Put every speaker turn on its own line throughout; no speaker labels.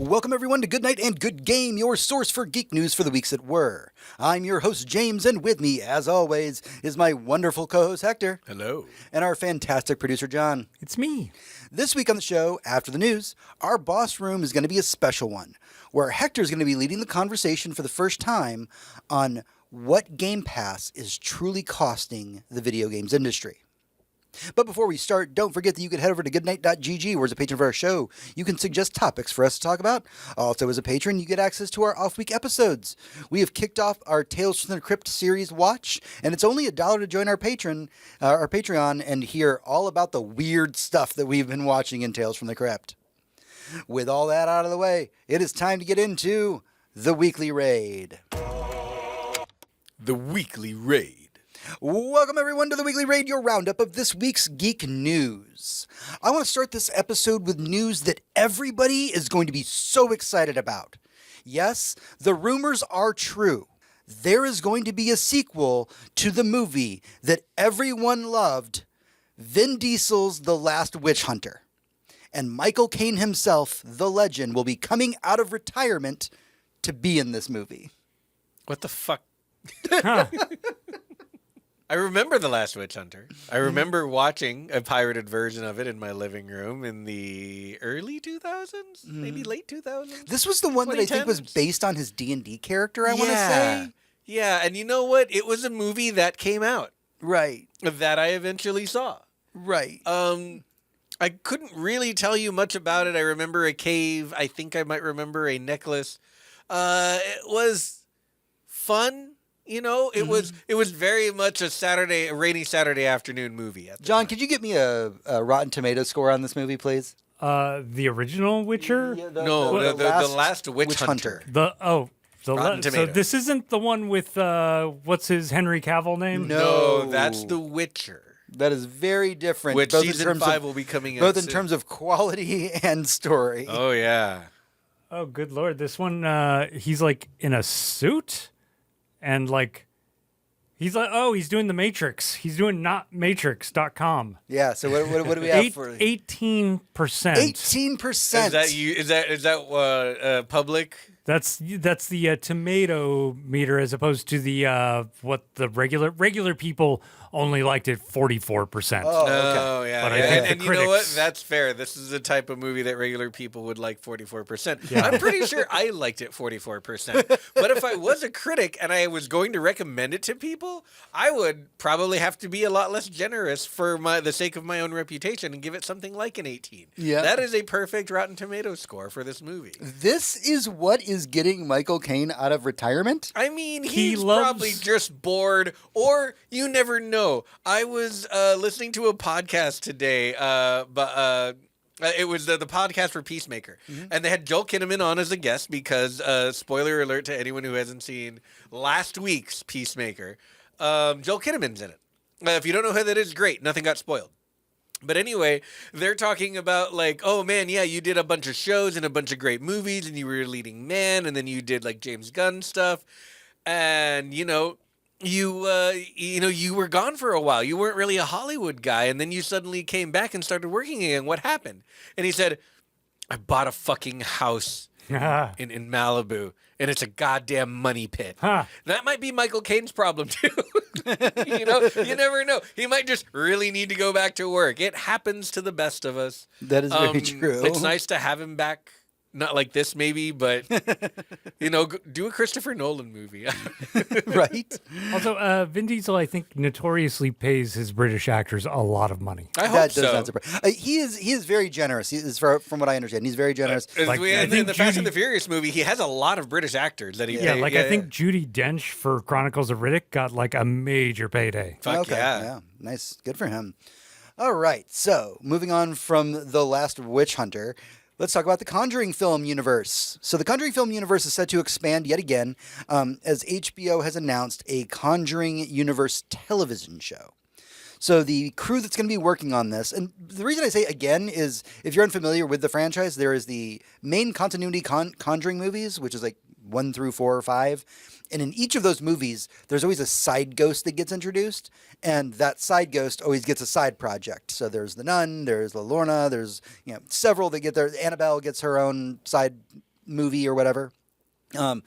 Welcome everyone to Goodnight and Good Game, your source for geek news for the weeks that were. I'm your host James, and with me, as always, is my wonderful co-host Hector.
Hello.
And our fantastic producer John.
It's me.
This week on the show, after the news, our boss room is going to be a special one, where Hector's going to be leading the conversation for the first time on what Gamepass is truly costing the video games industry. But before we start, don't forget that you can head over to goodnight.gg, where as a patron of our show, you can suggest topics for us to talk about. Also, as a patron, you get access to our off-week episodes. We have kicked off our Tales from the Crypt series watch, and it's only $1 to join our Patreon and hear all about the weird stuff that we've been watching in Tales from the Crypt. With all that out of the way, it is time to get into the Weekly Raid.
The Weekly Raid.
Welcome everyone to the Weekly Raid, your roundup of this week's geek news. I want to start this episode with news that everybody is going to be so excited about. Yes, the rumors are true. There is going to be a sequel to the movie that everyone loved, Vin Diesel's The Last Witch Hunter. And Michael Caine himself, the legend, will be coming out of retirement to be in this movie.
What the fuck? I remember The Last Witch Hunter. I remember watching a pirated version of it in my living room in the early 2000s, maybe late 2000s.
This was the one that I think was based on his D&D character, I want to say.
Yeah, and you know what? It was a movie that came out.
Right.
That I eventually saw.
Right.
I couldn't really tell you much about it. I remember a cave. I think I might remember a necklace. It was fun. You know, it was very much a rainy Saturday afternoon movie.
John, could you get me a Rotten Tomato score on this movie, please?
The original Witcher?
Yeah,
the last Witch Hunter.
So this isn't the one with what's his Henry Cavill name?
No, that's The Witcher.
That is very different.
Which season 5 will be coming out
both in terms of quality and story.
Oh yeah.
Oh good lord, this one he's like in a suit. And like, he's like, oh, he's doing the Matrix. He's doing notmatrix.com.
Yeah. So what do we have for
18%?
18%.
Is that public?
That's the tomato meter as opposed to the what the regular people only liked it 44%.
Oh, okay.
Oh, yeah.
But
yeah.
I think
and you know what? That's fair. This is the type of movie that regular people would like 44%.
Yeah.
I'm pretty sure I liked it 44%. But if I was a critic and I was going to recommend it to people, I would probably have to be a lot less generous for the sake of my own reputation and give it something like an 18.
Yeah.
That is a perfect Rotten Tomatoes score for this movie.
This is what is getting Michael Caine out of retirement?
I mean, he's probably just bored, or you never know. I was listening to a podcast today, but it was the podcast for Peacemaker, and they had Joel Kinnaman on as a guest because, spoiler alert to anyone who hasn't seen last week's Peacemaker, Joel Kinnaman's in it. If you don't know who that is, great, nothing got spoiled. But anyway, they're talking about like, oh man, yeah, you did a bunch of shows and a bunch of great movies, and you were a leading man, and then you did like James Gunn stuff, and you were gone for a while. You weren't really a Hollywood guy, and then you suddenly came back and started working again. What happened? And he said, I bought a fucking house in Malibu, and it's a goddamn money pit. That might be Michael Caine's problem too. You never know. He might just really need to go back to work. It happens to the best of us.
That is very true.
It's nice to have him back. Not like this, maybe, but, do a Christopher Nolan movie.
Right?
Also, Vin Diesel, I think, notoriously pays his British actors a lot of money.
I hope
that
so.
Does not surprise. He is very generous. He is, from what I understand, he's very generous.
In the Fast and the Furious movie, he has a lot of British actors that he
pays. I think Judi Dench for Chronicles of Riddick got like a major payday.
Fuck yeah.
Nice. Good for him. All right. So, moving on from The Last Witch Hunter, let's talk about the Conjuring film universe. So the Conjuring film universe is set to expand yet again as HBO has announced a Conjuring universe television show. So the crew that's going to be working on this, and the reason I say again is if you're unfamiliar with the franchise, there is the main continuity Conjuring movies, which is like 1 through 4 or 5. And in each of those movies, there's always a side ghost that gets introduced, and that side ghost always gets a side project. So there's the nun, there's La Lorna, there's several that get there. Annabelle gets her own side movie or whatever. And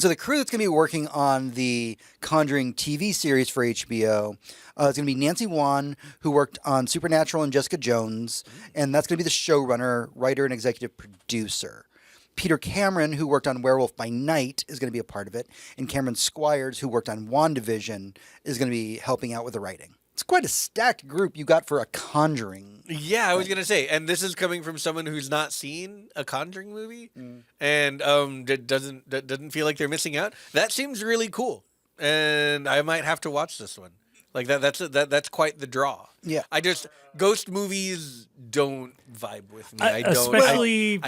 so the crew that's going to be working on the Conjuring TV series for HBO is going to be Nancy Wan, who worked on Supernatural and Jessica Jones, and that's going to be the showrunner, writer, and executive producer. Peter Cameron, who worked on Werewolf by Night, is going to be a part of it, and Cameron Squires, who worked on WandaVision, is going to be helping out with the writing. It's quite a stacked group you got for a Conjuring.
Yeah, I was gonna say, and this is coming from someone who's not seen a Conjuring movie, and doesn't feel like they're missing out. That seems really cool, and I might have to watch this one. Like that's quite the draw.
Yeah.
I just ghost movies don't vibe with me. I don't.
Especially-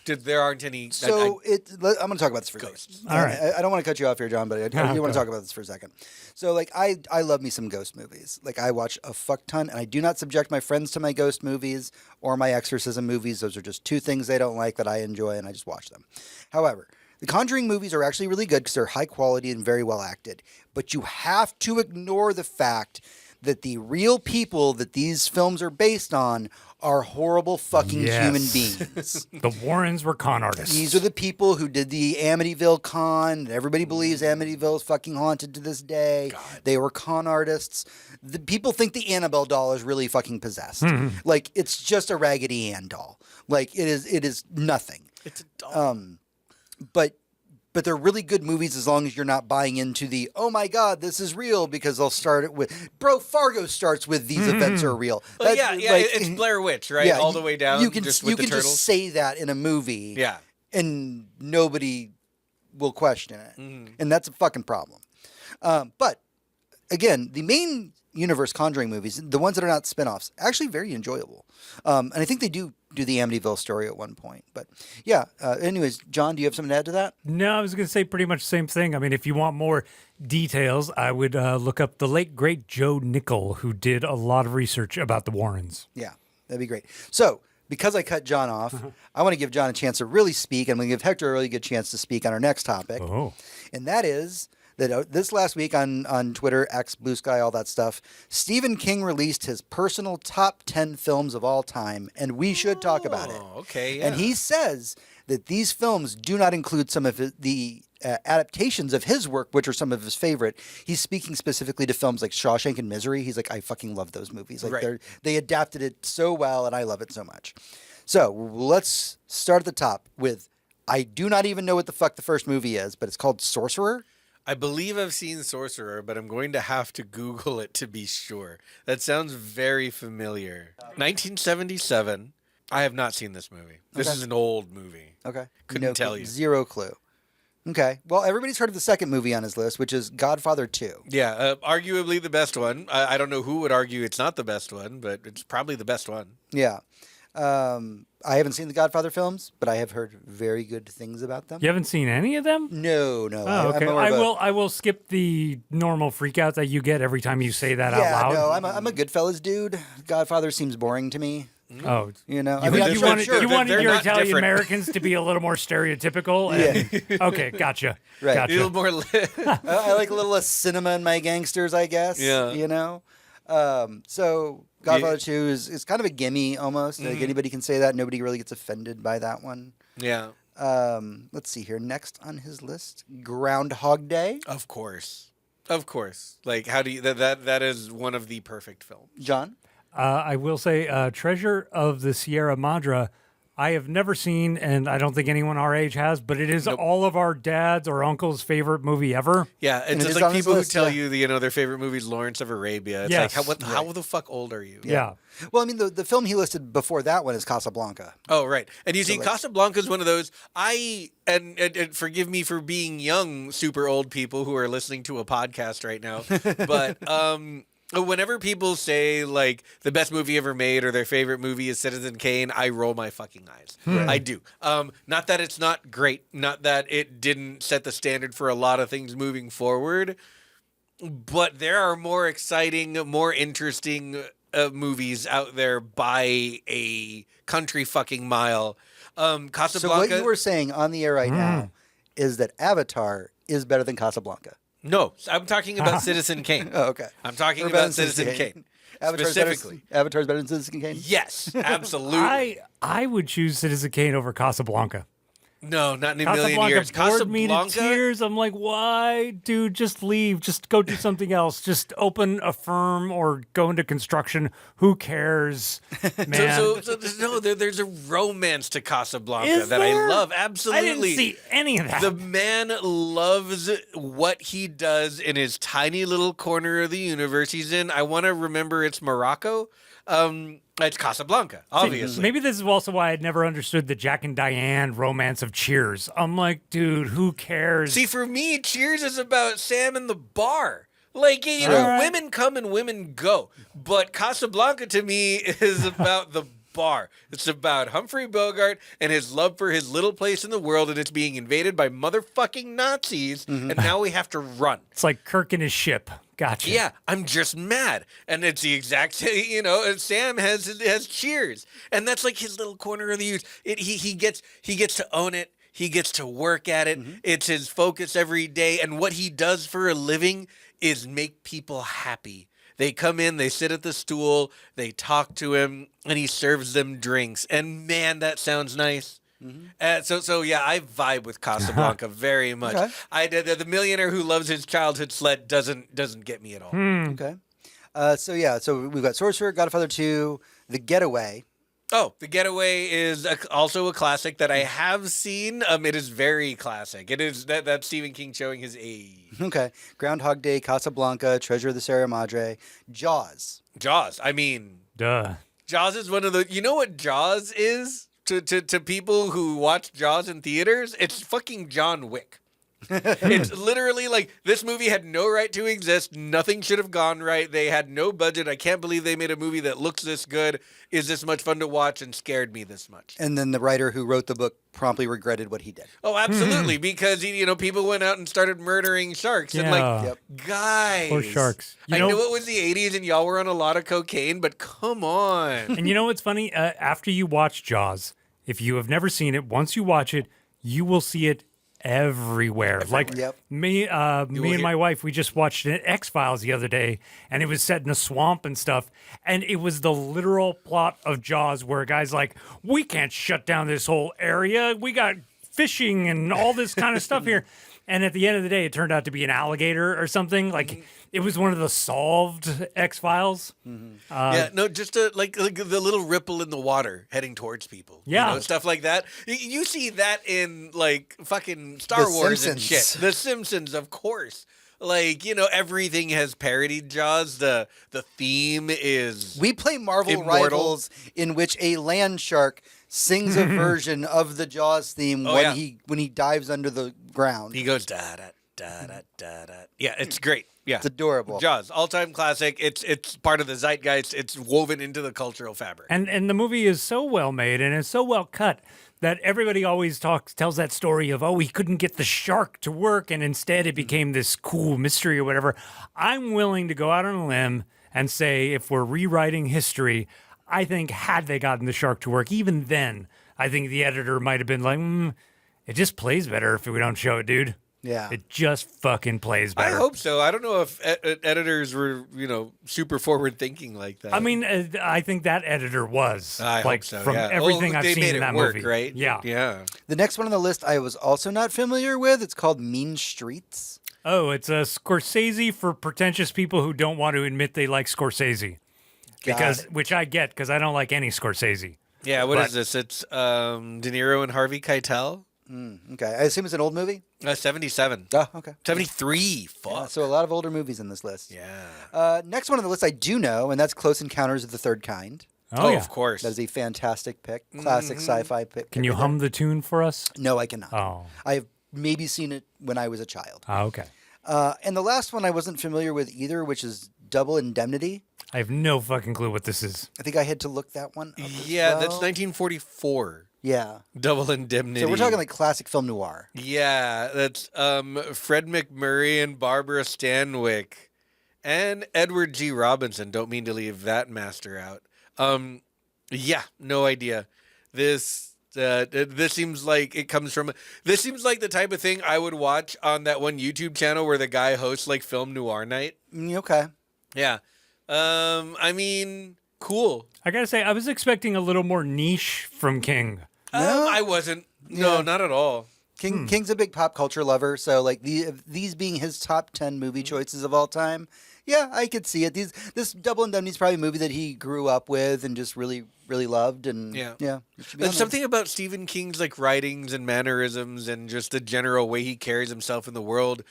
There aren't any.
So I'm going to talk about this for
Ghosts.
a second.
All right.
I don't want to cut you off here, John, but I do want to talk about this for a second. So, like, I love me some ghost movies. Like, I watch a fuck ton, and I do not subject my friends to my ghost movies or my exorcism movies. Those are just two things they don't like that I enjoy, and I just watch them. However, the Conjuring movies are actually really good because they're high quality and very well acted. But you have to ignore the fact that the real people that these films are based on are horrible fucking human beings.
The Warrens were con artists.
These are the people who did the Amityville con. Everybody believes Amityville is fucking haunted to this day.
God.
They were con artists. The people think the Annabelle doll is really fucking possessed. Like, it's just a Raggedy Ann doll. Like, it is nothing.
It's a doll.
But they're really good movies as long as you're not buying into the, oh my God, this is real, because they'll start it with, bro, Fargo starts with these events are real.
Well,
That's,
yeah,
like,
it's Blair Witch, right? All the way down.
You can
just with the turtles.
just say that in a movie,
Yeah.
and nobody will question it, and that's a fucking problem. But again, the main universe Conjuring movies, the ones that are not spin-offs, actually very enjoyable. And I think they do the Amityville story at one point. But yeah, anyways, John, do you have something to add to that?
No, I was going to say pretty much the same thing. I mean, if you want more details, I would look up the late, great Joe Nickel, who did a lot of research about the Warrens.
Yeah, that'd be great. So, because I cut John off, I want to give John a chance to really speak. I'm going to give Hector a really good chance to speak on our next topic.
Oh.
And that is that this last week on Twitter, X, Blue Sky, all that stuff, Stephen King released his personal top 10 films of all time, and we should talk about it.
Okay, yeah.
And he says that these films do not include some of the adaptations of his work, which are some of his favorite. He's speaking specifically to films like Shawshank and Misery. He's like, I fucking love those movies. Like,
Right.
they adapted it so well, and I love it so much. So let's start at the top with, I do not even know what the fuck the first movie is, but it's called Sorcerer.
I believe I've seen Sorcerer, but I'm going to have to Google it to be sure. That sounds very familiar. 1977. I have not seen this movie. This
Okay.
is an old movie.
Okay.
Couldn't tell you.
Zero clue. Okay. Well, everybody's heard of the second movie on his list, which is Godfather 2.
Yeah, arguably the best one. I don't know who would argue it's not the best one, but it's probably the best one.
Yeah. I haven't seen the Godfather films, but I have heard very good things about them.
You haven't seen any of them?
No.
Oh, okay. I will skip the normal freakout that you get every time you say that out loud.
No, I'm a Goodfellas dude. Godfather seems boring to me.
Oh,
You know,
you,
I'm
you
sure-
wanted,
sure.
you wanted
They're
your
not
Italian
different.
Americans to be a little more stereotypical. And, okay, gotcha.
Right.
A little
Gotcha.
more.
I like a little less cinema in my gangsters, I guess.
Yeah.
You know? So Godfather 2 is kind of a gimme almost. Like, anybody can say that. Nobody really gets offended by that one.
Yeah,
Let's see here. Next on his list, Groundhog Day.
of course. Like, how do you that is one of the perfect films.
John?
I will say Treasure of the Sierra Madre, I have never seen, and I don't think anyone our age has, but it is all of our dad's or uncle's favorite movie ever.
Yeah,
And
it's
it
just
is
like
on his
people
list,
who tell
yeah.
you, their favorite movie is Lawrence of Arabia. It's
Yes.
like, how the fuck old are you?
Yeah.
Well, I mean, the film he listed before that one is Casablanca.
Oh, right. And you see,
like-
Casablanca is one of those. And forgive me for being young, super old people who are listening to a podcast right now, but whenever people say like the best movie ever made or their favorite movie is Citizen Kane, I roll my fucking eyes. I do. Not that it's not great, not that it didn't set the standard for a lot of things moving forward, but there are more exciting, more interesting movies out there by a country fucking mile. Casablanca.
So what you were saying on the air right now is that Avatar is better than Casablanca.
No, I'm talking about Citizen Kane.
Oh, okay.
I'm talking
Or better
about
than
Citizen Kane.
Avatar's
Specifically.
Avatar's better than Citizen Kane?
Yes, absolutely.
I would choose Citizen Kane over Casablanca.
No, not in a million years.
Bored me to tears. I'm like, why, dude? Just leave. Just go do something else. Just open a firm or go into construction. Who cares, man?
There's a romance to Casablanca
Is
that
there?
I love. Absolutely.
I didn't see any of that.
The man loves what he does in his tiny little corner of the universe he's in. I want to remember it's Morocco. It's Casablanca, obviously.
Maybe this is also why I'd never understood the Jack and Diane romance of Cheers. I'm like, dude, who cares?
See, for me, Cheers is about Sam in the bar. Like, you know,
right.
women come and women go. But Casablanca, to me, is about the bar. It's about Humphrey Bogart and his love for his little place in the world, and it's being invaded by motherfucking Nazis, and now we have to run.
It's like Kirk and his ship. Gotcha.
Yeah, I'm just mad. And it's the exact same, you know, and Sam has Cheers. And that's like his little corner of the youth. He gets to own it. He gets to work at it. It's his focus every day. And what he does for a living is make people happy. They come in, they sit at the stool, they talk to him, and he serves them drinks. And man, that sounds nice. So yeah, I vibe with Casablanca very much.
Okay.
The millionaire who loves his childhood sled doesn't get me at all.
Okay. So we've got Sorcerer, Godfather 2, The Getaway.
Oh, The Getaway is also a classic that I have seen. It is very classic. It is that's Stephen King showing his age.
Okay. Groundhog Day, Casablanca, Treasure of the Sierra Madre, Jaws.
Jaws. I mean,
Duh.
Jaws is one of the. You know what Jaws is to people who watch Jaws in theaters? It's fucking John Wick. It's literally like this movie had no right to exist. Nothing should have gone right. They had no budget. I can't believe they made a movie that looks this good, is this much fun to watch, and scared me this much.
And then the writer who wrote the book promptly regretted what he did.
Oh, absolutely, because people went out and started murdering sharks, and
Yeah.
guys,
Poor sharks.
I know it was the '80s and y'all were on a lot of cocaine, but come on.
And you know what's funny? After you watch Jaws, if you have never seen it, once you watch it, you will see it everywhere. Like
Yep.
me and my wife, we just watched X-Files the other day, and it was set in a swamp and stuff, and it was the literal plot of Jaws where a guy's like, we can't shut down this whole area. We got fishing and all this kind of stuff here. And at the end of the day, it turned out to be an alligator or something. Like, it was one of the solved X-Files.
Just like the little ripple in the water heading towards people.
Yeah.
Stuff like that. You see that in like fucking Star Wars and shit.
Simpsons.
The Simpsons, of course. Like, everything has parodied Jaws. The theme is
We play Marvel
Immortal.
Rivals, in which a land shark sings a version of the Jaws theme when he dives under the ground.
he goes da da da da da da. Yeah, it's great. Yeah.
It's adorable.
Jaws, all-time classic. It's part of the zeitgeist. It's woven into the cultural fabric.
And the movie is so well made and it's so well cut that everybody always tells that story of, oh, he couldn't get the shark to work and instead it became this cool mystery or whatever. I'm willing to go out on a limb and say if we're rewriting history, I think had they gotten the shark to work, even then, I think the editor might have been like, it just plays better if we don't show it, dude.
Yeah.
It just fucking plays better.
I hope so. I don't know if editors were, super forward thinking like that.
I mean, I think that editor was.
I hope so.
From
yeah.
everything I've
they
seen
made
in that
it work,
movie,
right?
Yeah.
Yeah.
The next one on the list I was also not familiar with. It's called Mean Streets.
Oh, it's a Scorsese for pretentious people who don't want to admit they like Scorsese. Which I get because I don't like any Scorsese.
Yeah. What is this? It's De Niro and Harvey Keitel.
Okay. I assume it's an old movie?
77.
Oh, okay.
73. Fuck.
Yeah, so a lot of older movies in this list.
Yeah.
Next one on the list I do know, and that's Close Encounters of the Third Kind.
Oh, yeah.
Of course.
That is a fantastic pick. Classic sci-fi pick.
Can you hum the tune for us?
No, I cannot.
Oh.
I have maybe seen it when I was a child.
Oh, okay.
And the last one I wasn't familiar with either, which is Double Indemnity.
I have no fucking clue what this is.
I think I had to look that one up as
Yeah,
well.
that's 1944.
Yeah.
Double Indemnity.
So we're talking like classic film noir.
Yeah, that's Fred McMurray and Barbara Stanwyck and Edward G. Robinson. Don't mean to leave that master out. Yeah, no idea. This seems like it comes from. This seems like the type of thing I would watch on that one YouTube channel where the guy hosts like film noir night.
Okay.
Yeah, I mean, cool.
I gotta say, I was expecting a little more niche from King.
No?
I wasn't. No,
Yeah.
not at all.
King's a big pop culture lover, so like these being his top 10 movie choices of all time, yeah, I could see it. This Double Indemnity is probably a movie that he grew up with and just really really loved, and
Yeah.
it should be on
There's
there.
something about Stephen King's like writings and mannerisms and just the general way he carries himself in the world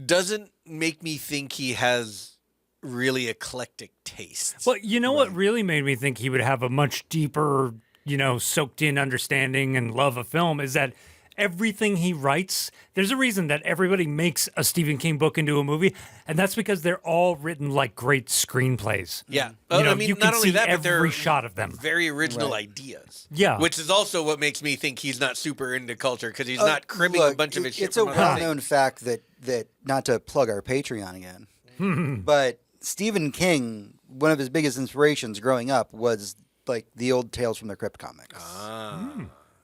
doesn't make me think he has really eclectic tastes.
Well, you know what really made me think he would have a much deeper, soaked in understanding and love of film is that everything he writes, there's a reason that everybody makes a Stephen King book into a movie, and that's because they're all written like great screenplays.
Yeah.
You
I mean,
you
not
can
only
see
that, but they're
every shot of them.
very original ideas.
Yeah.
Which is also what makes me think he's not super into culture because he's not cribbing a
Look,
bunch of his shit
it's a
from other things.
well-known fact that not to plug our Patreon again, but Stephen King, one of his biggest inspirations growing up was like the old Tales from the Crypt comics.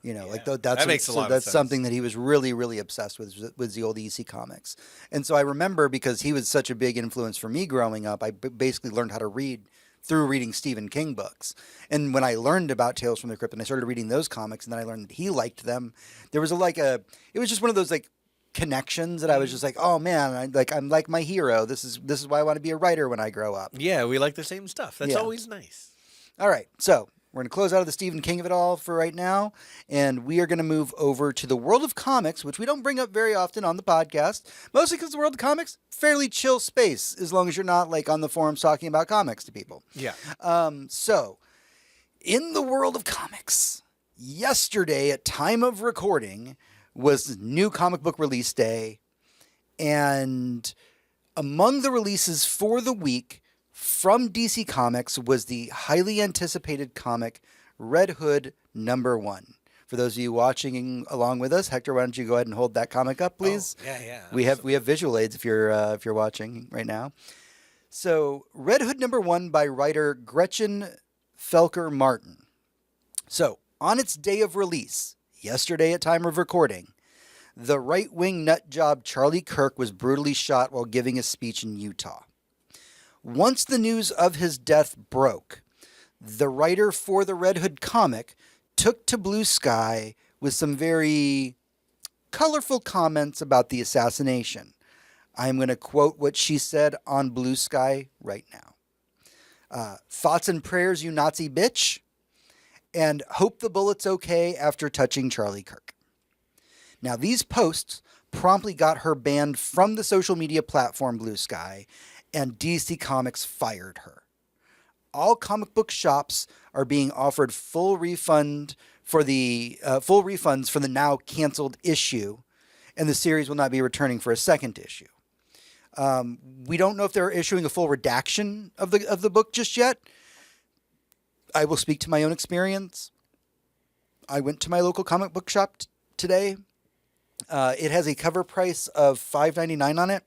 Like
That makes a lot of
that's
sense.
something that he was really, really obsessed with was the old EC comics. And so I remember, because he was such a big influence for me growing up, I basically learned how to read through reading Stephen King books. And when I learned about Tales from the Crypt and I started reading those comics, and then I learned that he liked them, there was it was just one of those like connections that I was just like, oh man, I'm like my hero. This is why I want to be a writer when I grow up.
Yeah, we like the same stuff. That's
Yeah.
always nice.
All right, so we're going to close out of the Stephen King of it all for right now, and we are going to move over to the world of comics, which we don't bring up very often on the podcast, mostly because the world of comics, fairly chill space, as long as you're not like on the forums talking about comics to people.
Yeah.
So, in the world of comics, yesterday at time of recording was new comic book release day, and among the releases for the week from DC Comics was the highly anticipated comic Red Hood #1. For those of you watching along with us, Hector, why don't you go ahead and hold that comic up, please?
Oh, yeah.
We have visual aids if you're watching right now. So, Red Hood #1 by writer Gretchen Felker Martin. So, on its day of release, yesterday at time of recording, the right-wing nutjob Charlie Kirk was brutally shot while giving a speech in Utah. Once the news of his death broke, the writer for the Red Hood comic took to Blue Sky with some very colorful comments about the assassination. I'm going to quote what she said on Blue Sky right now. Thoughts and prayers, you Nazi bitch, and hope the bullet's okay after touching Charlie Kirk. Now, these posts promptly got her banned from the social media platform Blue Sky, and DC Comics fired her. All comic book shops are being offered full refunds for the now canceled issue, and the series will not be returning for a second issue. We don't know if they're issuing a full redaction of the book just yet. I will speak to my own experience. I went to my local comic book shop today. It has a cover price of $5.99 on it.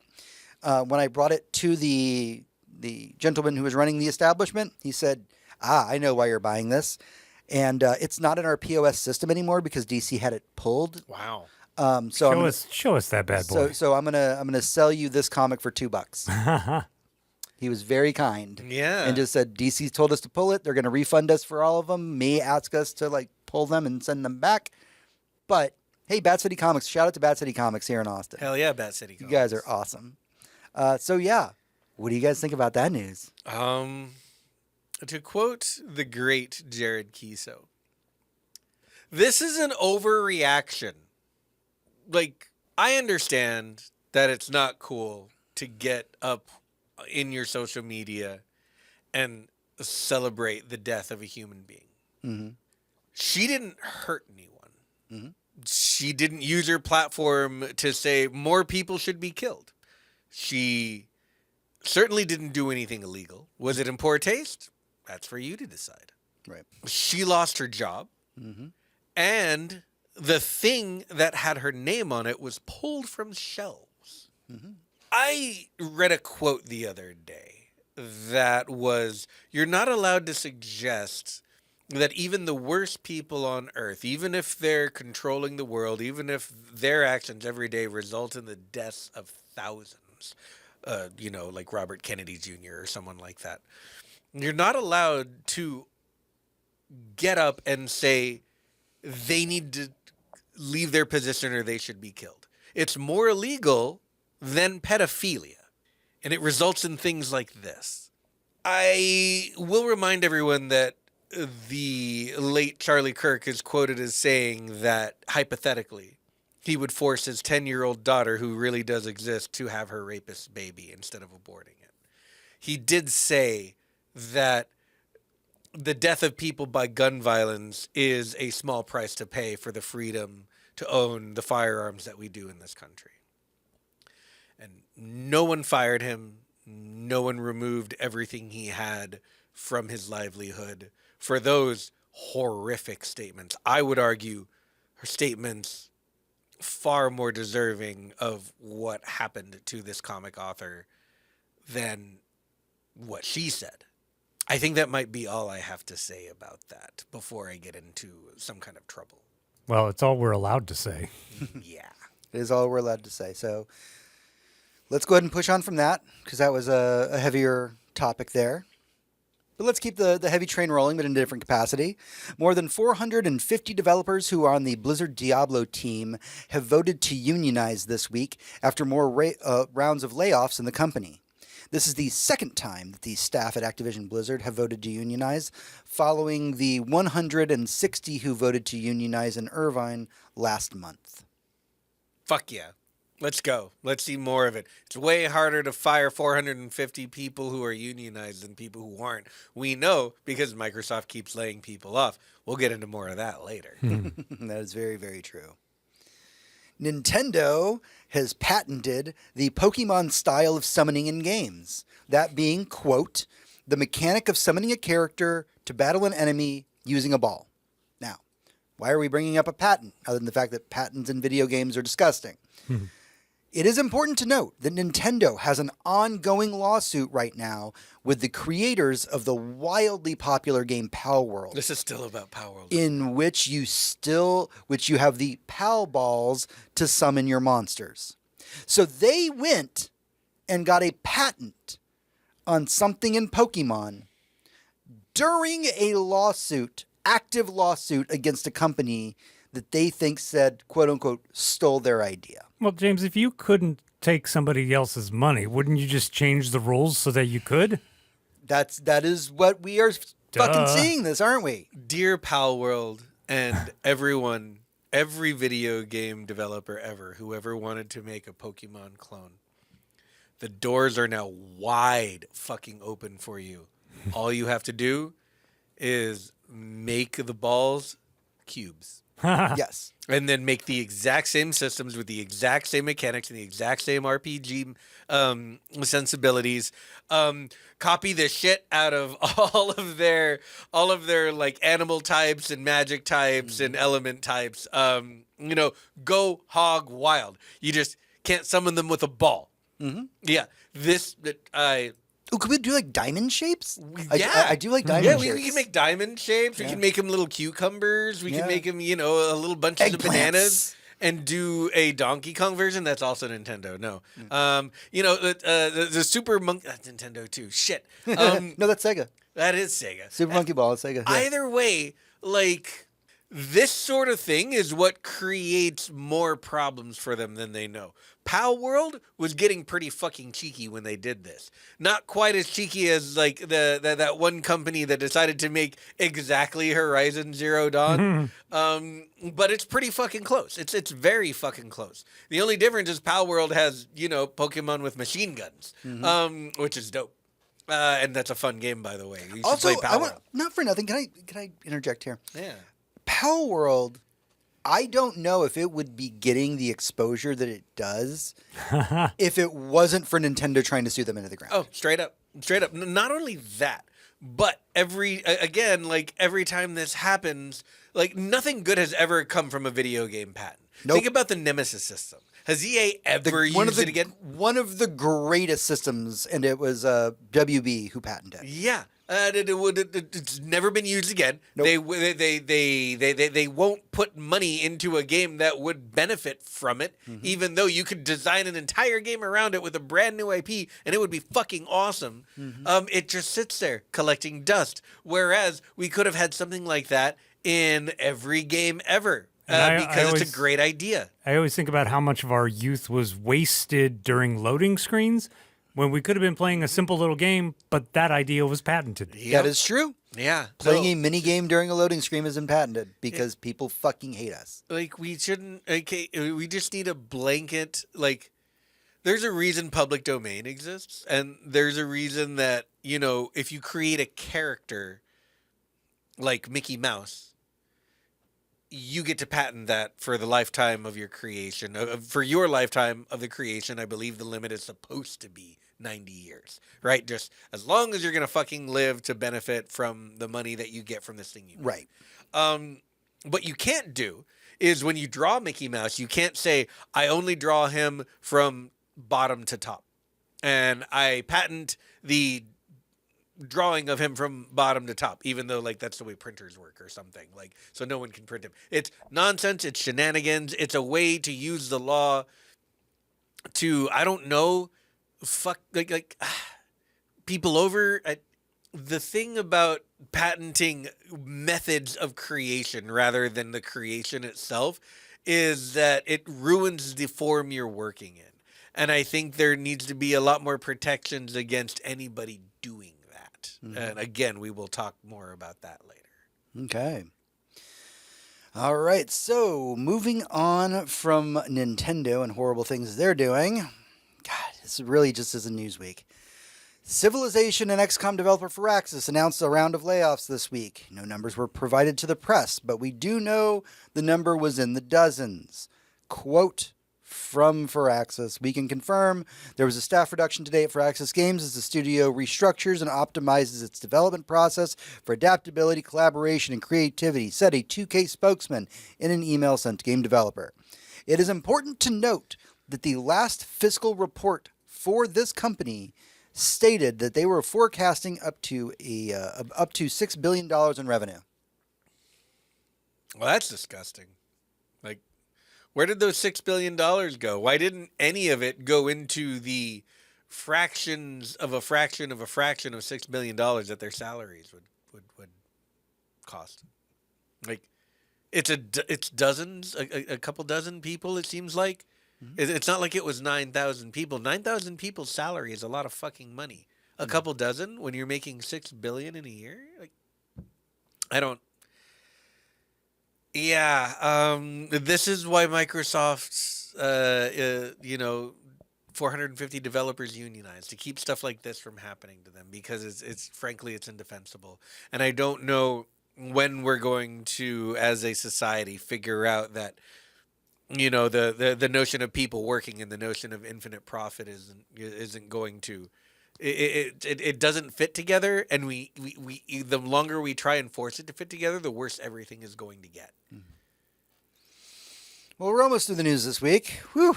When I brought it to the gentleman who was running the establishment, he said, I know why you're buying this. And it's not in our POS system anymore because DC had it pulled.
Wow.
Show us that bad boy.
So I'm gonna sell you this comic for $2. He was very kind.
Yeah.
And just said, DC told us to pull it. They're gonna refund us for all of them. May ask us to like pull them and send them back. But hey, Bat City Comics, shout out to Bat City Comics here in Austin.
Hell yeah, Bat City
You
Comics.
guys are awesome. So yeah, what do you guys think about that news?
To quote the great Jared Kiso, this is an overreaction. Like, I understand that it's not cool to get up in your social media and celebrate the death of a human being.
Mm-hmm.
She didn't hurt anyone.
Mm-hmm.
She didn't use her platform to say more people should be killed. She certainly didn't do anything illegal. Was it in poor taste? That's for you to decide.
Right.
She lost her job,
Mm-hmm.
and the thing that had her name on it was pulled from shelves.
Mm-hmm.
I read a quote the other day that was, you're not allowed to suggest that even the worst people on earth, even if they're controlling the world, even if their actions every day result in the deaths of thousands, like Robert Kennedy Jr. or someone like that, you're not allowed to get up and say they need to leave their position or they should be killed. It's more illegal than pedophilia. And it results in things like this. I will remind everyone that the late Charlie Kirk is quoted as saying that, hypothetically, he would force his 10-year-old daughter, who really does exist, to have her rapist baby instead of aborting it. He did say that the death of people by gun violence is a small price to pay for the freedom to own the firearms that we do in this country. And no one fired him. No one removed everything he had from his livelihood for those horrific statements. I would argue her statements far more deserving of what happened to this comic author than what she said. I think that might be all I have to say about that before I get into some kind of trouble.
Well, it's all we're allowed to say.
Yeah.
It is all we're allowed to say. So let's go ahead and push on from that, because that was a heavier topic there. But let's keep the heavy train rolling, but in a different capacity. More than 450 developers who are on the Blizzard Diablo team have voted to unionize this week after more rounds of layoffs in the company. This is the second time that the staff at Activision Blizzard have voted to unionize, following the 160 who voted to unionize in Irvine last month.
Fuck yeah. Let's go. Let's see more of it. It's way harder to fire 450 people who are unionized than people who aren't. We know because Microsoft keeps laying people off. We'll get into more of that later.
That is very, very true. Nintendo has patented the Pokemon style of summoning in games. That being, quote, the mechanic of summoning a character to battle an enemy using a ball. Now, why are we bringing up a patent, other than the fact that patents in video games are disgusting? It is important to note that Nintendo has an ongoing lawsuit right now with the creators of the wildly popular game Pal World.
This is still about Power World.
In which you have the Pal balls to summon your monsters. So they went and got a patent on something in Pokemon during a lawsuit, active lawsuit against a company that they think said, quote unquote, stole their idea.
Well, James, if you couldn't take somebody else's money, wouldn't you just change the rules so that you could?
That is what we are fucking seeing this, aren't we?
Dear Pal World and everyone, every video game developer ever, whoever wanted to make a Pokemon clone, the doors are now wide fucking open for you. All you have to do is make the balls cubes.
Yes.
And then make the exact same systems with the exact same mechanics and the exact same RPG sensibilities. Copy the shit out of all of their like animal types and magic types and element types. Go hog wild. You just can't summon them with a ball. Mm-hmm. Yeah.
Oh, could we do like diamond shapes?
Yeah.
I do like diamond shapes.
We can make diamond shapes. We can make them little cucumbers. We can make them, a little bunches of bananas and do a Donkey Kong version. That's also Nintendo. No. The Super Monkey... That's Nintendo too. Shit.
No, that's Sega.
That is Sega.
Super Monkey Ball is Sega. Yeah.
Either way, like... This sort of thing is what creates more problems for them than they know. Pal World was getting pretty fucking cheeky when they did this. Not quite as cheeky as like that one company that decided to make exactly Horizon Zero Dawn. But it's pretty fucking close. It's very fucking close. The only difference is Pal World has, Pokemon with machine guns, which is dope. And that's a fun game, by the way. You should
Also,
play Pal World.
not for nothing. Can I interject here?
Yeah.
Pal World, I don't know if it would be getting the exposure that it does if it wasn't for Nintendo trying to sue them into the ground.
Oh, straight up. Not only that, but every time this happens, like nothing good has ever come from a video game patent.
Nope.
Think about the Nemesis system. Has EA ever used it again?
One of the greatest systems, and it was WB who patented it.
Yeah. It's never been used again.
Nope.
They won't put money into a game that would benefit from it, even though you could design an entire game around it with a brand new IP, and it would be fucking awesome. It just sits there collecting dust. Whereas we could have had something like that in every game ever
And
because
always,
it's a great idea.
I always think about how much of our youth was wasted during loading screens when we could have been playing a simple little game, but that idea was patented.
That is true.
Yeah.
Playing a mini game during a loading screen isn't patented because people fucking hate us.
Like, we shouldn't, okay, we just need a blanket, like, there's a reason public domain exists, and there's a reason that, you know, if you create a character like Mickey Mouse, you get to patent that for the lifetime of your creation. For your lifetime of the creation, I believe the limit is supposed to be 90 years, right? Just as long as you're going to fucking live to benefit from the money that you get from this thing you make.
Right.
What you can't do is when you draw Mickey Mouse, you can't say, I only draw him from bottom to top. And I patent the drawing of him from bottom to top, even though, like, that's the way printers work or something. Like, so no one can print him. It's nonsense. It's shenanigans. It's a way to use the law to, I don't know, fuck, people over. The thing about patenting methods of creation rather than the creation itself is that it ruins the form you're working in. And I think there needs to be a lot more protections against anybody doing that. Mm-hmm. And again, we will talk more about that later.
Okay. All right. So moving on from Nintendo and horrible things they're doing. God, this really just is a news week. Civilization and XCOM developer Firaxis announced a round of layoffs this week. No numbers were provided to the press, but we do know the number was in the dozens. Quote from Firaxis, we can confirm there was a staff reduction today at Firaxis Games as the studio restructures and optimizes its development process for adaptability, collaboration, and creativity, said a 2K spokesman in an email sent to game developer. It is important to note that the last fiscal report for this company stated that they were forecasting up to $6 billion in revenue.
Well, that's disgusting. Like, where did those $6 billion go? Why didn't any of it go into the fractions of a fraction of a fraction of $6 billion that their salaries would cost? Like, it's dozens, a couple dozen people, it seems like. It's not like it was 9,000 people. 9,000 people's salary is a lot of fucking money. A couple dozen when you're making $6 billion in a year? Like, I don't. Yeah, this is why Microsoft's, 450 developers unionized, to keep stuff like this from happening to them, because it's frankly, it's indefensible. And I don't know when we're going to, as a society, figure out that, you know, the notion of people working and the notion of infinite profit isn't going to, it doesn't fit together, and we the longer we try and force it to fit together, the worse everything is going to get.
Well, we're almost through the news this week. Whew.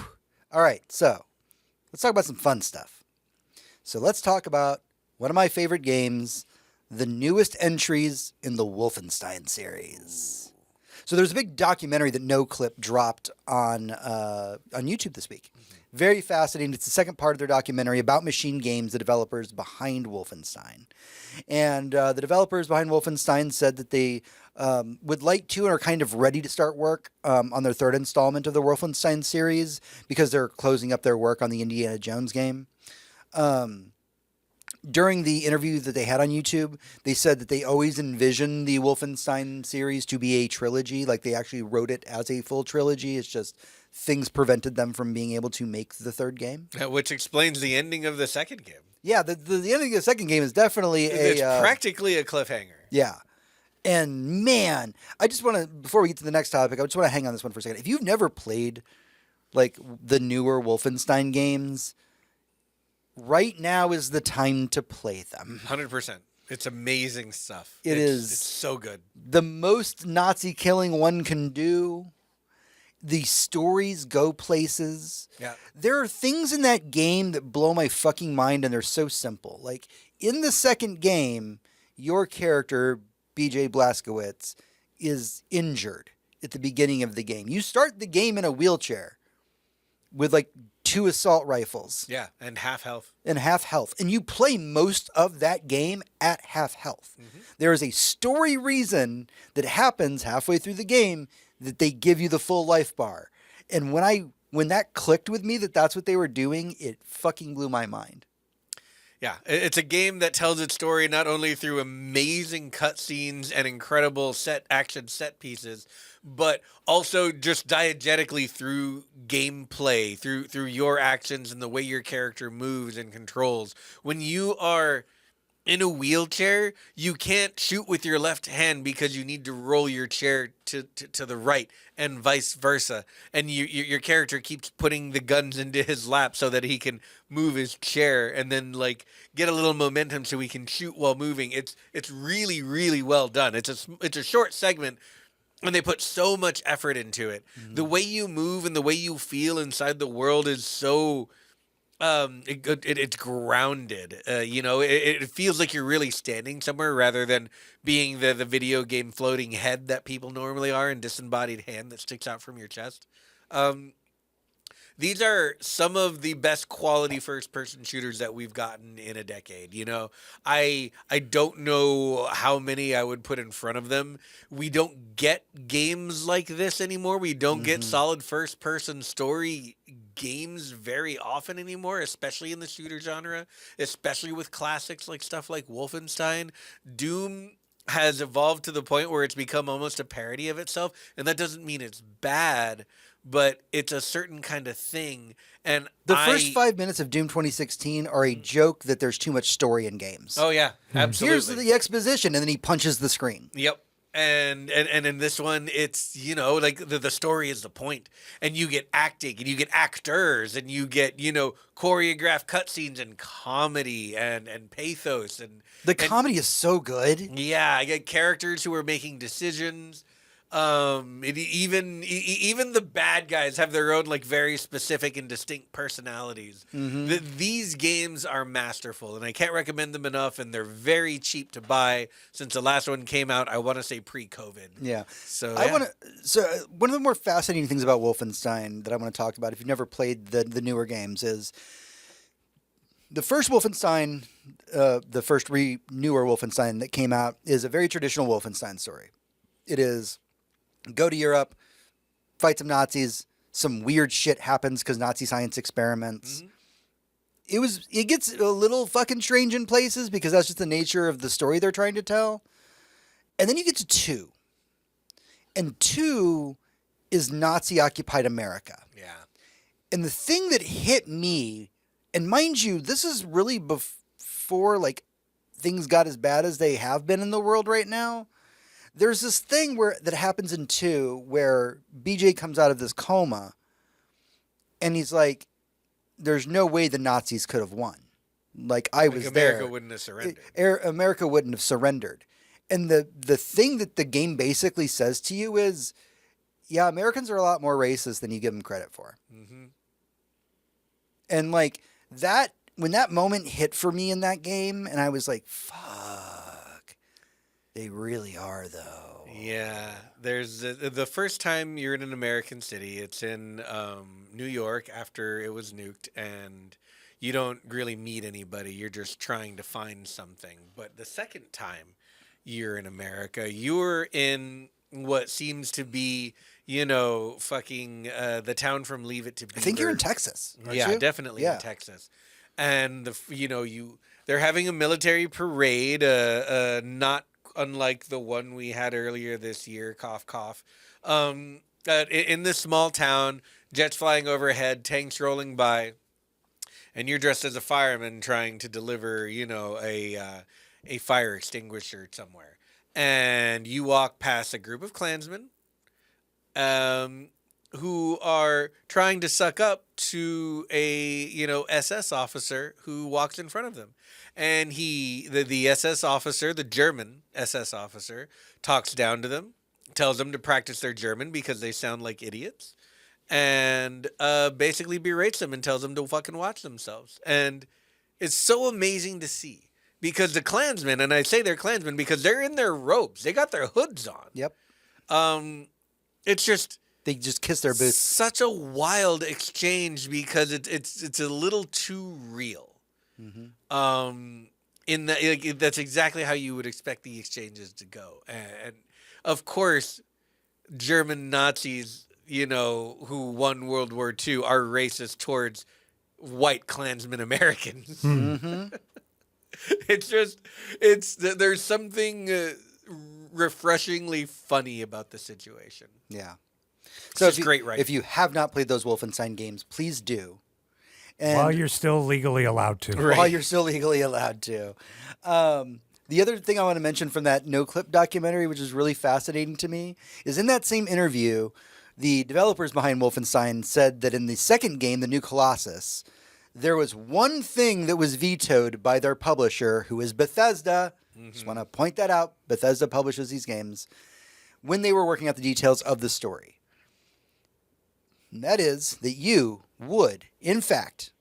All right, so let's talk about some fun stuff. So let's talk about one of my favorite games, the newest entries in the Wolfenstein series. So there's a big documentary that NoClip dropped on YouTube this week. Very fascinating. It's the second part of their documentary about Machine Games, the developers behind Wolfenstein. And the developers behind Wolfenstein said that they would like to and are kind of ready to start work on their third installment of the Wolfenstein series because they're closing up their work on the Indiana Jones game. During the interview that they had on YouTube, they said that they always envisioned the Wolfenstein series to be a trilogy. Like, they actually wrote it as a full trilogy. It's just things prevented them from being able to make the third game.
Which explains the ending of the second game.
Yeah, the ending of the second game is definitely
it's practically a cliffhanger.
Yeah. And man, I just want to, before we get to the next topic, I just want to hang on this one for a second. If you've never played, like, the newer Wolfenstein games, right now is the time to play them.
100%. It's amazing stuff.
It's
so good.
The most Nazi killing one can do. The stories go places.
Yeah.
There are things in that game that blow my fucking mind, and they're so simple. Like, in the second game, your character, BJ Blazkowicz, is injured at the beginning of the game. You start the game in a wheelchair with, like, 2 assault rifles.
Yeah, and half health.
And half health. And you play most of that game at half health. Mm-hmm. There is a story reason that happens halfway through the game that they give you the full life bar. And when that clicked with me that that's what they were doing, it fucking blew my mind.
Yeah, it's a game that tells its story not only through amazing cutscenes and incredible action set pieces, but also just diegetically through gameplay, through your actions and the way your character moves and controls. When you are in a wheelchair, you can't shoot with your left hand because you need to roll your chair to the right and vice versa. And your character keeps putting the guns into his lap so that he can move his chair and then like get a little momentum so he can shoot while moving. It's really, really well done. It's a short segment and they put so much effort into it. Mm-hmm. The way you move and the way you feel inside the world is so... it's grounded. It feels like you're really standing somewhere rather than being the video game floating head that people normally are and disembodied hand that sticks out from your chest. These are some of the best quality first-person shooters that we've gotten in a decade. I don't know how many I would put in front of them. We don't get games like this anymore. We don't get solid first-person story games very often anymore, especially in the shooter genre, especially with classics like stuff like Wolfenstein. Doom has evolved to the point where it's become almost a parody of itself, and that doesn't mean it's bad, but it's a certain kind of thing. And
the first 5 minutes of Doom 2016 are a joke that there's too much story in games.
Oh yeah, absolutely.
Here's the exposition, and then he punches the screen.
Yep. And in this one, it's, like the story is the point. And you get acting, and you get actors, and you get, choreographed cutscenes and comedy and pathos.
The comedy is so good.
Yeah, I get characters who are making decisions. Even the bad guys have their own like very specific and distinct personalities. Mm-hmm. These games are masterful, and I can't recommend them enough. And they're very cheap to buy since the last one came out. I want to say pre-COVID.
Yeah.
So
one of the more fascinating things about Wolfenstein that I want to talk about, if you've never played the newer games, is the first Wolfenstein, the first newer Wolfenstein that came out is a very traditional Wolfenstein story. It is go to Europe, fight some Nazis, some weird shit happens because Nazi science experiments. Mm-hmm. It gets a little fucking strange in places because that's just the nature of the story they're trying to tell. And then you get to 2. And 2 is Nazi-occupied America.
Yeah.
And the thing that hit me, and mind you, this is really before like things got as bad as they have been in the world right now. There's this thing that happens in 2 where BJ comes out of this coma and he's like, there's no way the Nazis could have won. Like, I was there.
America wouldn't have surrendered.
America wouldn't have surrendered. And the thing that the game basically says to you is, yeah, Americans are a lot more racist than you give them credit for. Mm-hmm. And like that, when that moment hit for me in that game, and I was like, fuck, they really are though.
Yeah, there's the first time you're in an American city, it's in New York after it was nuked, and you don't really meet anybody. You're just trying to find something. But the second time you're in America, you're in what seems to be, fucking the town from Leave It to Beaver.
I think you're in Texas, aren't
yeah,
you?
Definitely in Texas. And they're having a military parade, not unlike the one we had earlier this year, cough, cough. In this small town, jets flying overhead, tanks rolling by, and you're dressed as a fireman trying to deliver, a fire extinguisher somewhere. And you walk past a group of Klansmen who are trying to suck up to a, SS officer who walks in front of them. And the SS officer, the German SS officer, talks down to them, tells them to practice their German because they sound like idiots, and basically berates them and tells them to fucking watch themselves. And it's so amazing to see because the Klansmen, and I say they're Klansmen because they're in their robes. They got their hoods on.
Yep.
It's just,
They just kiss their boots.
Such a wild exchange because it's a little too real. In that, like, that's exactly how you would expect the exchanges to go, and of course, German Nazis, who won World War II, are racist towards white Klansmen Americans. There's something refreshingly funny about the situation.
Yeah.
So it's great writing.
If you have not played those Wolfenstein games, please do. And
While you're still legally allowed to.
While you're still legally allowed to. The other thing I want to mention from that No Clip documentary, which is really fascinating to me, is in that same interview, the developers behind Wolfenstein said that in the second game, The New Colossus, there was one thing that was vetoed by their publisher, who is Bethesda. Just want to point that out. Bethesda publishes these games when they were working out the details of the story. And that is that you would, in fact,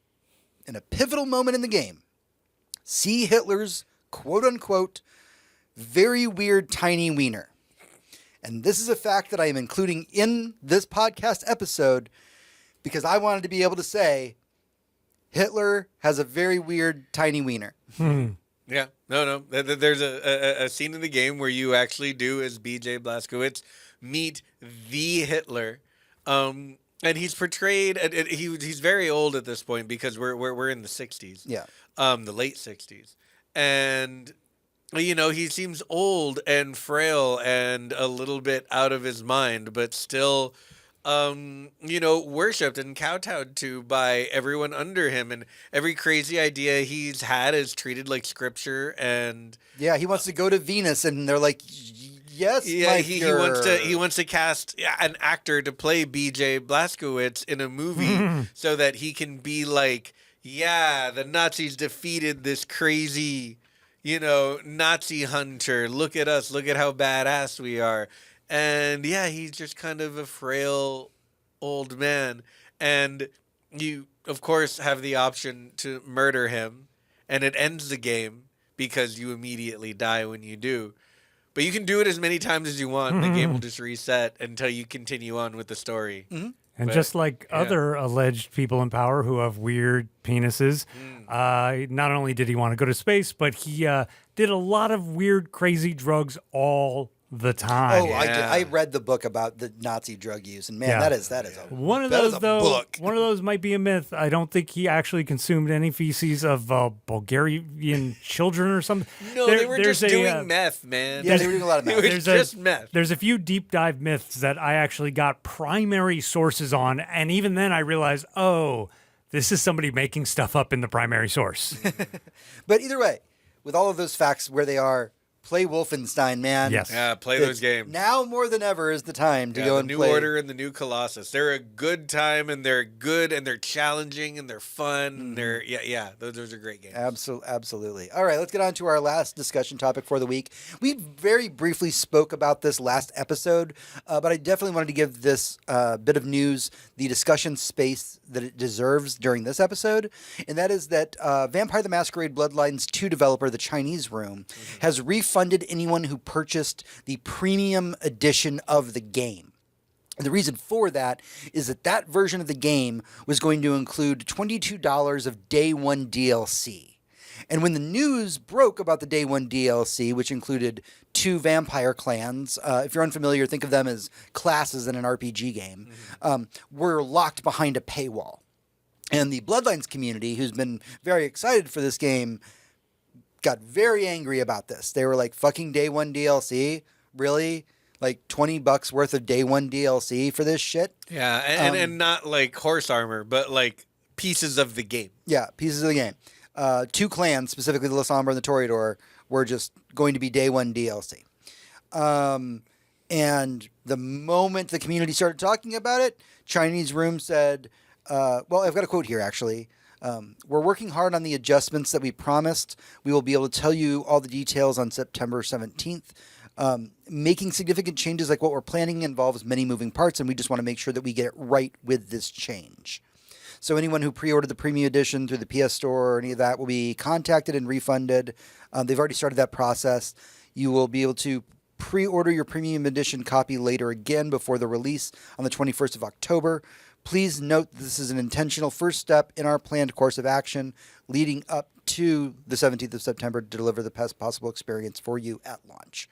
in a pivotal moment in the game, see Hitler's quote-unquote very weird tiny wiener. And this is a fact that I am including in this podcast episode because I wanted to be able to say Hitler has a very weird tiny wiener.
Yeah, no. There's a scene in the game where you actually do, as B.J. Blazkowicz, meet the Hitler. And he's portrayed. He's very old at this point because we're in the 60s.
Yeah.
The late 60s, and he seems old and frail and a little bit out of his mind, but still, worshipped and kowtowed to by everyone under him, and every crazy idea he's had is treated like scripture. And
yeah, he wants to go to Venus, and they're like, yes,
yeah, he wants to cast an actor to play B.J. Blazkowicz in a movie so that he can be like, yeah, the Nazis defeated this crazy, Nazi hunter. Look at us. Look at how badass we are. And yeah, he's just kind of a frail old man. And you, of course, have the option to murder him, and it ends the game because you immediately die when you do. But you can do it as many times as you want. The game will just reset until you continue on with the story.
And just like other alleged people in power who have weird penises, not only did he want to go to space, but he did a lot of weird, crazy drugs all the time.
Oh, I read the book about the Nazi drug use, and man, that is a
one of
that
those
is a
though.
book.
One of those might be a myth. I don't think he actually consumed any feces of Bulgarian children or something.
No, they were just doing meth, man.
Yeah, they were doing a lot of meth.
It was just meth.
There's a few deep dive myths that I actually got primary sources on, and even then I realized, oh, this is somebody making stuff up in the primary source.
But either way, with all of those facts where they are, play Wolfenstein, man.
Yes.
Yeah, play those games.
Now more than ever is the time to go and
New
play.
New Order and the New Colossus. They're a good time, and they're good, and they're challenging, and they're fun. And they're those are great games.
Absolutely. All right, let's get on to our last discussion topic for the week. We very briefly spoke about this last episode, but I definitely wanted to give this bit of news the discussion space that it deserves during this episode, and that is that Vampire the Masquerade Bloodlines 2 developer, The Chinese Room, has refunded anyone who purchased the premium edition of the game. And the reason for that is that version of the game was going to include $22 of day one DLC. And when the news broke about the day one DLC, which included 2 vampire clans, if you're unfamiliar, think of them as classes in an RPG game, were locked behind a paywall. And the Bloodlines community, who's been very excited for this game, got very angry about this. They were like, fucking day one DLC? Really? Like $20 worth of day one DLC for this shit?
Yeah, and not like horse armor, but like pieces of the game.
Yeah, pieces of the game. 2 clans, specifically the La Sombra and the Toreador, were just going to be day one DLC. And the moment the community started talking about it, Chinese Room said, well, I've got a quote here, actually. We're working hard on the adjustments that we promised. We will be able to tell you all the details on September 17th. Making significant changes like what we're planning involves many moving parts, and we just want to make sure that we get it right with this change. So anyone who pre-ordered the premium edition through the PS Store or any of that will be contacted and refunded. They've already started that process. You will be able to pre-order your premium edition copy later again before the release on the 21st of October. Please note this is an intentional first step in our planned course of action leading up to the 17th of September to deliver the best possible experience for you at launch.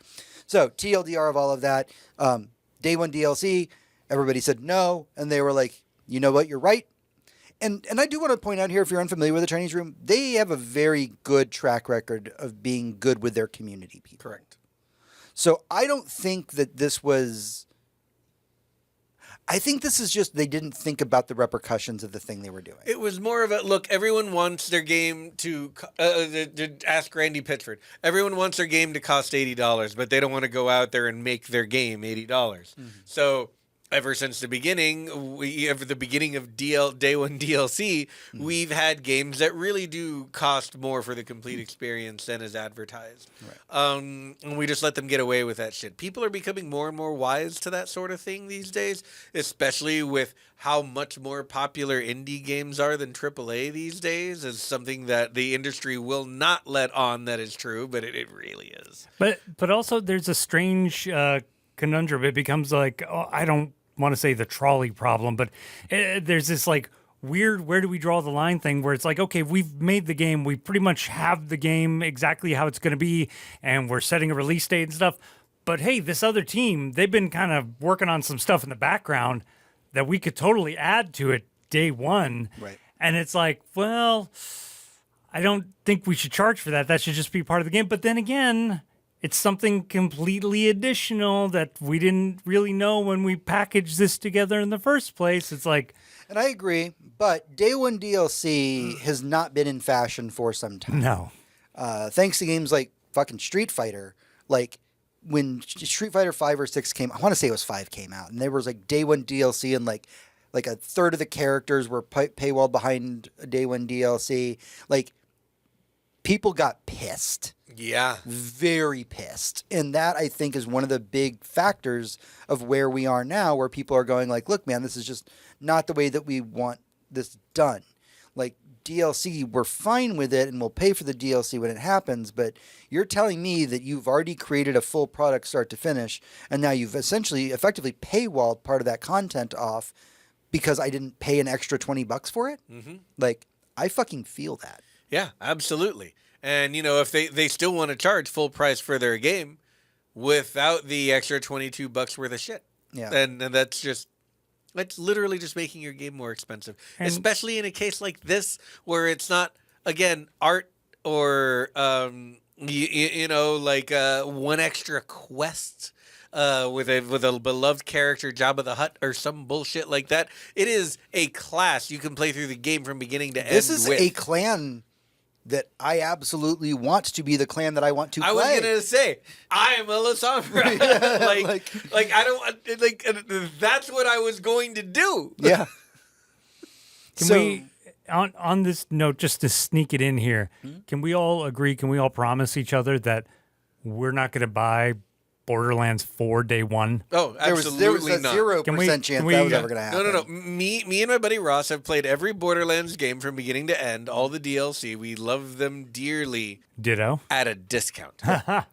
So, TLDR of all of that, day one DLC, everybody said no, and they were like, you know what, you're right. And I do want to point out here, if you're unfamiliar with the Chinese Room, they have a very good track record of being good with their community people.
Correct.
So I don't think that this was... I think this is just they didn't think about the repercussions of the thing they were doing.
It was more of a, look, everyone wants their game to ask Randy Pitchford. Everyone wants their game to cost $80, but they don't want to go out there and make their game $80. Mm-hmm. So ever since the beginning, of day one DLC, we've had games that really do cost more for the complete experience than is advertised. Right. And we just let them get away with that shit. People are becoming more and more wise to that sort of thing these days, especially with how much more popular indie games are than AAA these days, is something that the industry will not let on that is true, but it really is.
But also there's a strange conundrum. It becomes like, I don't want to say the trolley problem, but there's this like weird where do we draw the line thing where it's like, okay, we've made the game, we pretty much have the game exactly how it's going to be, and we're setting a release date and stuff, but hey, this other team, they've been kind of working on some stuff in the background that we could totally add to it day one.
Right.
And it's like, well, I don't think we should charge for that. That should just be part of the game. But then again, it's something completely additional that we didn't really know when we packaged this together in the first place. It's like...
And I agree, but day one DLC has not been in fashion for some time.
No.
Thanks to games like fucking Street Fighter, like when Street Fighter 5 or 6 came, I want to say it was 5 came out, and there was like day one DLC and like a third of the characters were paywalled behind a day one DLC. Like, people got pissed.
Yeah.
Very pissed. And that, I think, is one of the big factors of where we are now, where people are going like, look, man, this is just not the way that we want this done. Like, DLC, we're fine with it, and we'll pay for the DLC when it happens, but you're telling me that you've already created a full product start to finish, and now you've effectively paywalled part of that content off because I didn't pay an extra $20 for it? Mm-hmm. Like, I fucking feel that.
Yeah, absolutely. And, you know, if they still want to charge full price for their game without the extra $22 worth of shit,
yeah,
then that's literally just making your game more expensive. And especially in a case like this where it's not, again, art or, you know, like one extra quest with a beloved character, Jabba the Hutt, or some bullshit like that. It is a class you can play through the game from beginning to end.
This is a clan that I absolutely want to be the clan that I want to play.
I was gonna say I am a Lasombra. Yeah, like I don't like. That's what I was going to do.
Yeah.
Can we, on this note, just to sneak it in here, can we all agree? Can we all promise each other that we're not going to buy Borderlands 4 day one?
Oh, absolutely
there was a
not.
0% chance that was ever going to happen.
No. Me and my buddy Ross have played every Borderlands game from beginning to end, all the DLC. We love them dearly.
Ditto.
At a discount.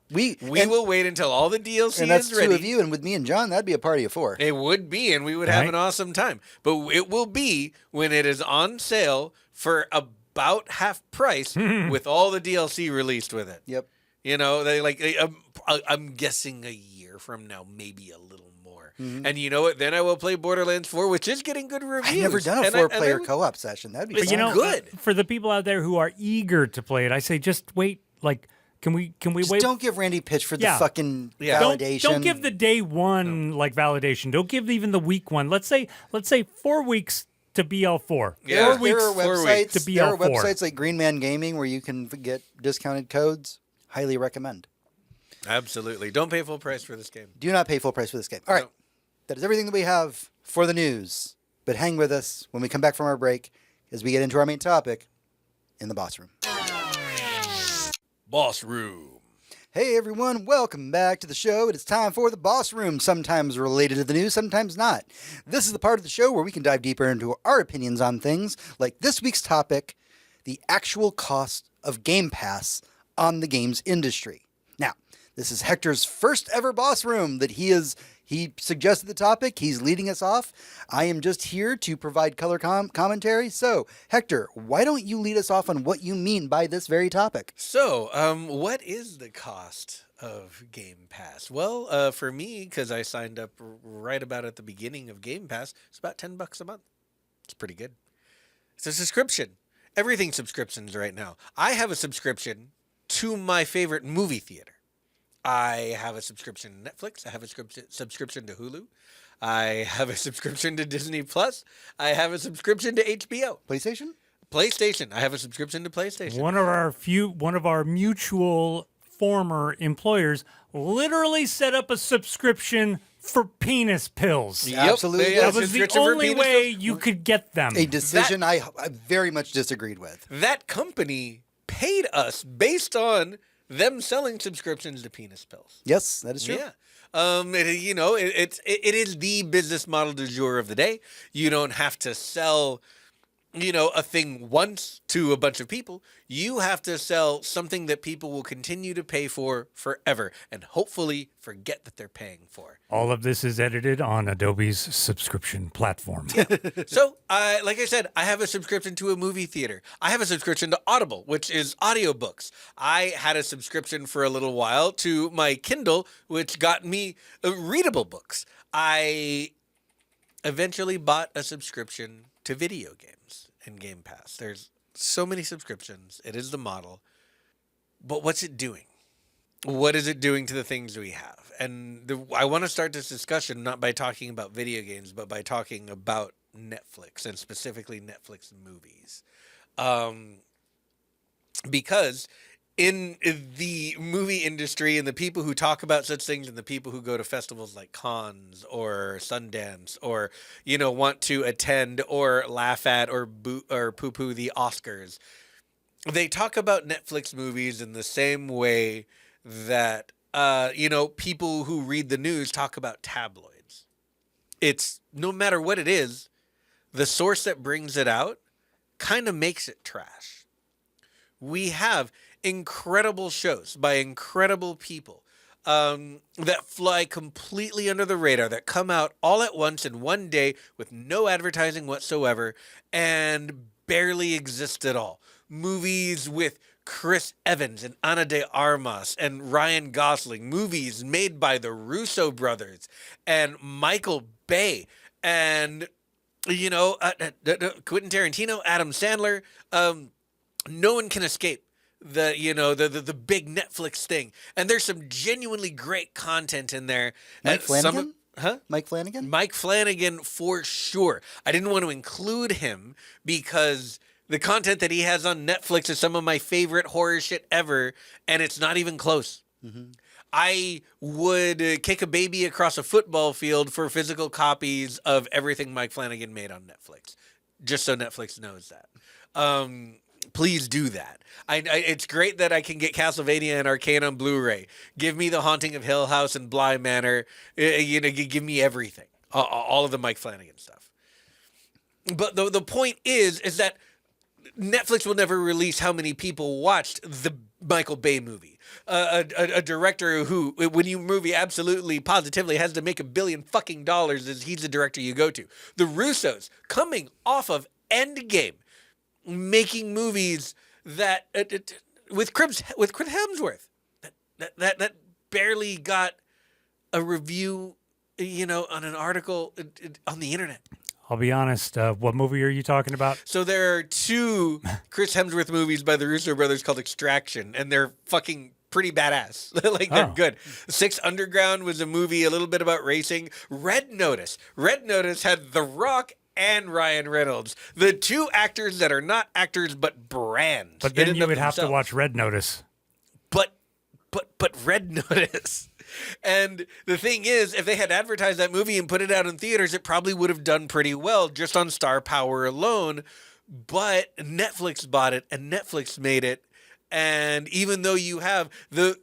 we
will wait until all the DLC
and that's
is ready.
Two of you, and with me and John, that'd be a party of 4.
It would be, and we would have an awesome time. But it will be when it is on sale for about half price with all the DLC released with it.
Yep.
You know, I'm guessing a year from now, maybe a little more. Mm-hmm. And you know what? Then I will play Borderlands 4, which is getting good reviews.
I've never done a 4-player co-op session. That'd be fun.
But you know,
good.
For the people out there who are eager to play it, I say just wait. Like, can we wait?
Don't give Randy Pitchford the fucking validation.
Don't give the day one like validation. Don't give even the week one. Let's say 4 weeks to BL4.
Yeah.
4 weeks
there are websites,
to BL4.
There are websites like Green Man Gaming where you can get discounted codes. Highly recommend.
Absolutely. Don't pay full price for this game.
Do not pay full price for this game. All right. That is everything that we have for the news. But hang with us when we come back from our break as we get into our main topic in the boss room.
Boss room.
Hey everyone, welcome back to the show. It is time for the boss room, sometimes related to the news, sometimes not. This is the part of the show where we can dive deeper into our opinions on things like this week's topic, the actual cost of Game Pass on the games industry. Now, This is Hector's first ever boss room that he suggested the topic. He's leading us off. I am just here to provide color commentary. So, Hector, why don't you lead us off on what you mean by this very topic?
So, what is the cost of Game Pass? Well, for me, because I signed up right about at the beginning of Game Pass, it's about $10 a month. It's pretty good. It's a subscription. Everything's subscriptions right now. I have a subscription to my favorite movie theater. I have a subscription to Netflix. I have a subscription to Hulu. I have a subscription to Disney Plus. I have a subscription to HBO. PlayStation. I have a subscription to PlayStation.
One of our mutual former employers literally set up a subscription for penis pills.
Yep.
Absolutely.
That was the only way you could get them.
A decision I very much disagreed with.
That company paid us based on them selling subscriptions to penis pills.
Yes, that is true.
Yeah. It is the business model du jour of the day. You don't have to sell, a thing once to a bunch of people. You have to sell something that people will continue to pay for forever and hopefully forget that they're paying for.
All of this is edited on Adobe's subscription platform.
So, like I said, I have a subscription to a movie theater. I have a subscription to Audible, which is audiobooks. I had a subscription for a little while to my Kindle, which got me readable books. I eventually bought a subscription to video games and Game Pass. There's so many subscriptions. It is the model. But what's it doing? What is it doing to the things we have? And I want to start this discussion not by talking about video games, but by talking about Netflix and specifically Netflix movies. Because in the movie industry and the people who talk about such things and the people who go to festivals like Cannes or Sundance or, want to attend or laugh at or poo-poo the Oscars, they talk about Netflix movies in the same way that, people who read the news talk about tabloids. It's no matter what it is, the source that brings it out kind of makes it trash. We have incredible shows by incredible people that fly completely under the radar, that come out all at once in one day with no advertising whatsoever and barely exist at all. Movies with Chris Evans and Ana de Armas and Ryan Gosling. Movies made by the Russo brothers and Michael Bay and, Quentin Tarantino, Adam Sandler. No one can escape the big Netflix thing. And there's some genuinely great content in there.
Mike Flanagan?
Mike Flanagan for sure. I didn't want to include him because the content that he has on Netflix is some of my favorite horror shit ever, and it's not even close. Mm-hmm. I would kick a baby across a football field for physical copies of everything Mike Flanagan made on Netflix, just so Netflix knows that. Please do that. It's great that I can get Castlevania and Arcane on Blu-ray. Give me The Haunting of Hill House and Bly Manor. Give me everything. All of the Mike Flanagan stuff. But the point is that Netflix will never release how many people watched the Michael Bay movie. A director who, when you movie absolutely positively has to make $1 billion fucking dollars, he's the director you go to. The Russos coming off of Endgame, making movies that with Chris Hemsworth that barely got a review, on an article on the internet.
I'll be honest. What movie are you talking about?
So there are 2 Chris Hemsworth movies by the Russo brothers called Extraction, and they're fucking pretty badass. They're good. Six Underground was a movie a little bit about racing. Red Notice had The Rock and Ryan Reynolds, the 2 actors that are not actors but brands.
But then you would have to watch Red Notice.
But Red Notice. And the thing is, if they had advertised that movie and put it out in theaters, it probably would have done pretty well just on star power alone. But Netflix bought it and Netflix made it. And even though you have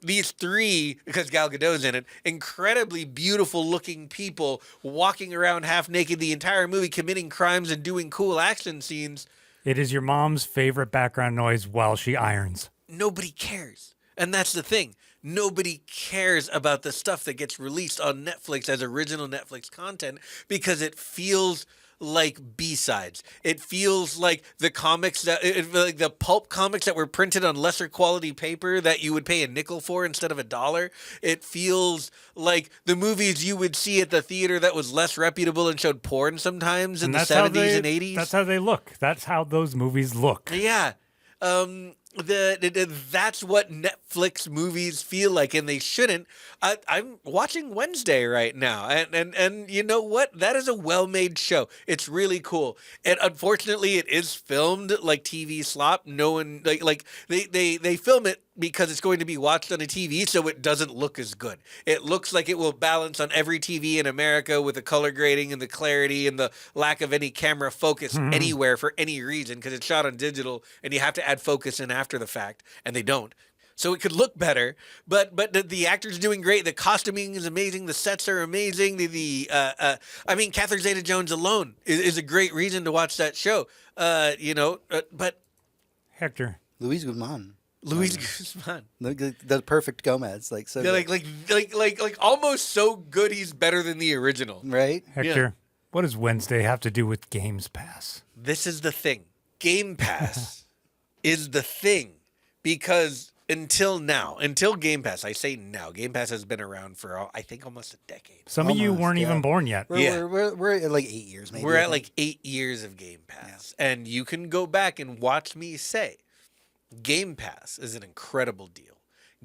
these 3, because Gal Gadot's in it, incredibly beautiful looking people walking around half naked the entire movie, committing crimes and doing cool action scenes.
It is your mom's favorite background noise while she irons.
Nobody cares. And that's the thing. nobody cares about the stuff that gets released on Netflix as original Netflix content because it feels like B-sides. It feels like the comics like the pulp comics that were printed on lesser quality paper that you would pay a nickel for instead of $1. It feels like the movies you would see at the theater that was less reputable and showed porn sometimes in the 70s and 80s.
That's how they look. That's how those movies look.
Yeah. That's what Netflix movies feel like, and they shouldn't. I'm watching Wednesday right now, and you know what? That is a well-made show. It's really cool, and unfortunately, it is filmed like TV slop. No one like they film it because it's going to be watched on a TV, so it doesn't look as good. It looks like it will balance on every TV in America with the color grading and the clarity and the lack of any camera focus anywhere for any reason because it's shot on digital and you have to add focus in after the fact, and they don't. So it could look better, but the actors doing great. The costuming is amazing. The sets are amazing. I mean, Catherine Zeta-Jones alone is a great reason to watch that show. But
Hector.
Luis Guzman.
Luis Guzman.
The perfect Gomez. Like so.
Yeah, like almost so good he's better than the original.
Right?
Hector, what does Wednesday have to do with Games Pass?
This is the thing. Game Pass is the thing because until Game Pass, I say now, Game Pass has been around for I think almost a decade.
Some of you weren't even born yet.
We're at like 8 years maybe.
We're at like 8 years of Game Pass. And you can go back and watch me say Game Pass is an incredible deal.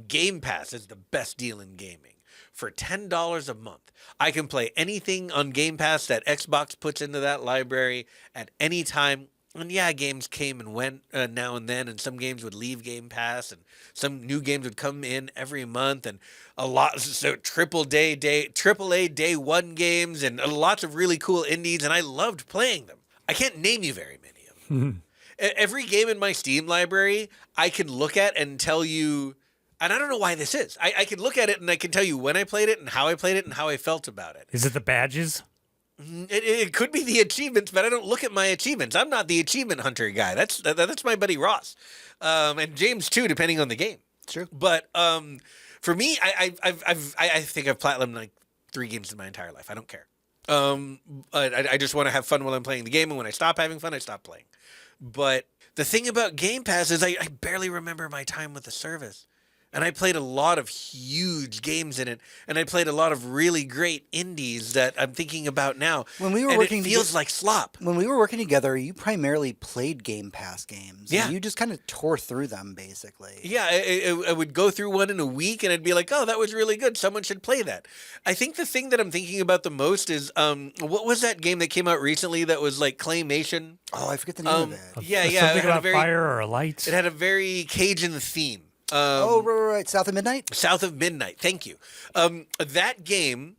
Game Pass is the best deal in gaming. For $10 a month, I can play anything on Game Pass that Xbox puts into that library at any time. And yeah, games came and went now and then, and some games would leave Game Pass, and some new games would come in every month, and a lot so AAA day one games, and lots of really cool indies, and I loved playing them. I can't name you very many of them. Every game in my Steam library, I can look at and tell you, and I don't know why this is. I can look at it and I can tell you when I played it and how I played it and how I felt about it.
Is it the badges?
It could be the achievements, but I don't look at my achievements. I'm not the achievement hunter guy. That's my buddy Ross, and James too, depending on the game.
True.
But for me, I think I've platinumed like 3 games in my entire life. I don't care. I just want to have fun while I'm playing the game, and when I stop having fun, I stop playing. But the thing about Game Pass is I barely remember my time with the service. And I played a lot of huge games in it, and I played a lot of really great indies that I'm thinking about now.
When we were
and
working
it feels like slop.
When we were working together, you primarily played Game Pass games.
Yeah.
And you just kind of tore through them, basically.
Yeah, I would go through one in a week, and I'd be like, oh, that was really good. Someone should play that. I think the thing that I'm thinking about the most is, what was that game that came out recently that was like claymation?
Oh, I forget the name of it.
Yeah.
Something about fire or lights?
It had a very Cajun theme.
Right. South of Midnight?
South of Midnight. Thank you. That game,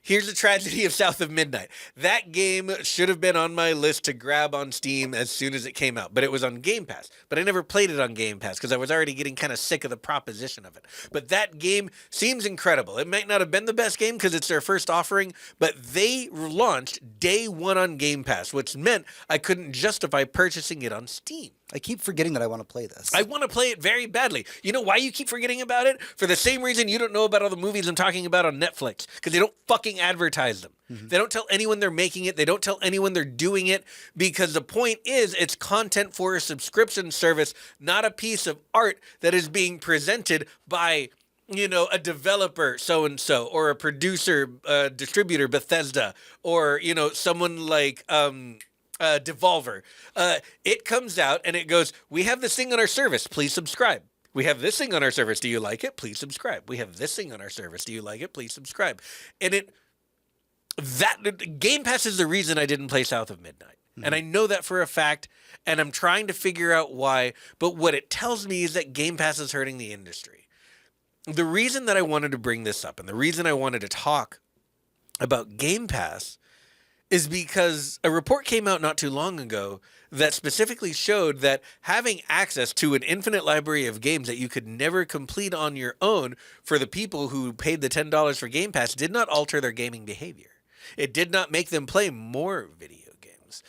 here's the tragedy of South of Midnight. That game should have been on my list to grab on Steam as soon as it came out, but it was on Game Pass. But I never played it on Game Pass because I was already getting kind of sick of the proposition of it. But that game seems incredible. It might not have been the best game because it's their first offering, but they launched day one on Game Pass, which meant I couldn't justify purchasing it on Steam.
I keep forgetting that I want to play this.
I want to play it very badly. You know why you keep forgetting about it? For the same reason you don't know about all the movies I'm talking about on Netflix. Because they don't fucking advertise them. They don't tell anyone they're making it. They don't tell anyone they're doing it. Because the point is, it's content for a subscription service, not a piece of art that is being presented by, a developer so-and-so, or a producer, distributor, Bethesda, or, someone like... Devolver. It comes out and it goes, we have this thing on our service, please subscribe. We have this thing on our service, do you like it? Please subscribe. We have this thing on our service, do you like it? Please subscribe. And Game Pass is the reason I didn't play South of Midnight. And I know that for a fact, and I'm trying to figure out why, but what it tells me is that Game Pass is hurting the industry. The reason that I wanted to bring this up, and the reason I wanted to talk about Game Pass, is because a report came out not too long ago that specifically showed that having access to an infinite library of games that you could never complete on your own for the people who paid the $10 for Game Pass did not alter their gaming behavior. It did not make them play more video games.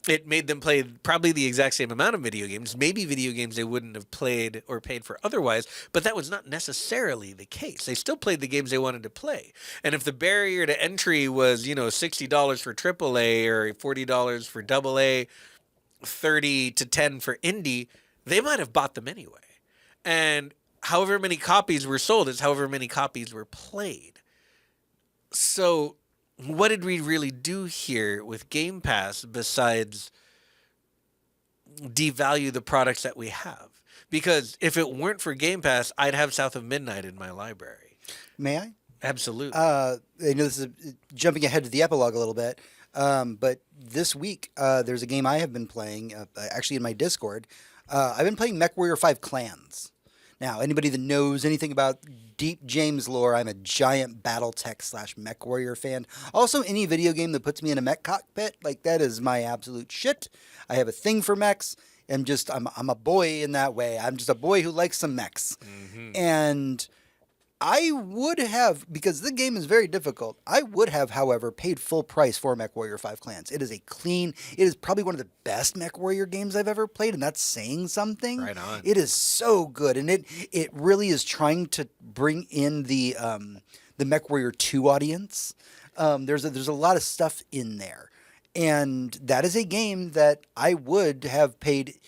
it made them play probably the exact same amount of video games, maybe video games they wouldn't have played or paid for otherwise, but that was not necessarily the case. They still played the games they wanted to play. And if the barrier to entry was, $60 for AAA or $40 for AA, 30 to 10 for indie, they might have bought them anyway. And however many copies were sold is however many copies were played. So what did we really do here with Game Pass besides devalue the products that we have? Because if it weren't for Game Pass, I'd have South of Midnight in my library.
May I?
Absolutely.
I know this is jumping ahead to the epilogue a little bit, but this week there's a game I have been playing, actually in my Discord. I've been playing MechWarrior 5 Clans. Now, anybody that knows anything about Deep James lore, I'm a giant BattleTech / MechWarrior fan. Also, any video game that puts me in a mech cockpit, like that is my absolute shit. I have a thing for mechs. I'm a boy in that way. I'm just a boy who likes some mechs. Mm-hmm. And I would have, because the game is very difficult, I would have, however, paid full price for MechWarrior 5 Clans. It is probably one of the best MechWarrior games I've ever played, and that's saying something.
Right on.
It is so good, and it really is trying to bring in the MechWarrior 2 audience. There's a lot of stuff in there, and that is a game that I would have paid,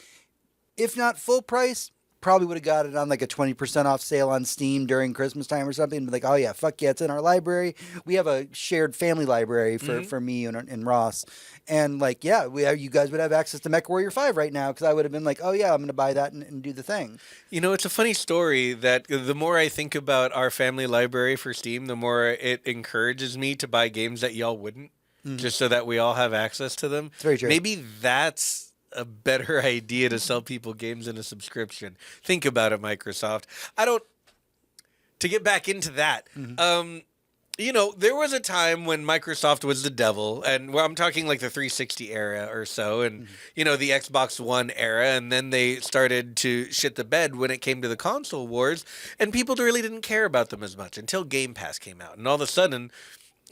if not full price, probably would have got it on like a 20% off sale on Steam during Christmas time or something. But like, oh yeah, fuck yeah, it's in our library. We have a shared family library for me and Ross. And like, yeah, you guys would have access to MechWarrior 5 right now, because I would have been like, oh yeah, I'm going to buy that and do the thing.
It's a funny story that the more I think about our family library for Steam, the more it encourages me to buy games that y'all wouldn't, just so that we all have access to them.
It's very true.
Maybe that's a better idea to sell people games in a subscription. Think about it, Microsoft. To get back into that, there was a time when Microsoft was the devil, and I'm talking like the 360 era or so, and, the Xbox One era, and then they started to shit the bed when it came to the console wars, and people really didn't care about them as much until Game Pass came out, and all of a sudden,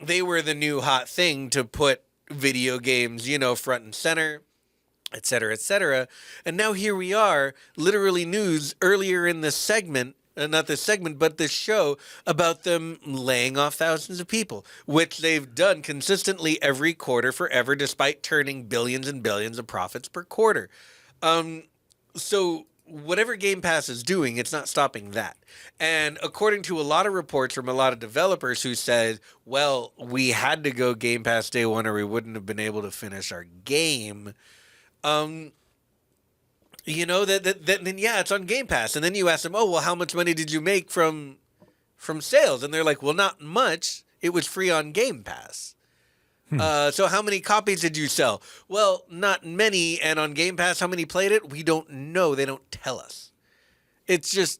they were the new hot thing to put video games, front and center, et cetera, et cetera. And now here we are, literally news earlier in this segment, not this segment, but this show, about them laying off thousands of people, which they've done consistently every quarter forever, despite turning billions and billions of profits per quarter. So whatever Game Pass is doing, it's not stopping that. And according to a lot of reports from a lot of developers who said, well, we had to go Game Pass day one or we wouldn't have been able to finish our game, then it's on Game Pass. And then you ask them, oh, well, how much money did you make from sales? And they're like, well, not much. It was free on Game Pass. So how many copies did you sell? Well, not many. And on Game Pass, how many played it? We don't know. They don't tell us. It's just,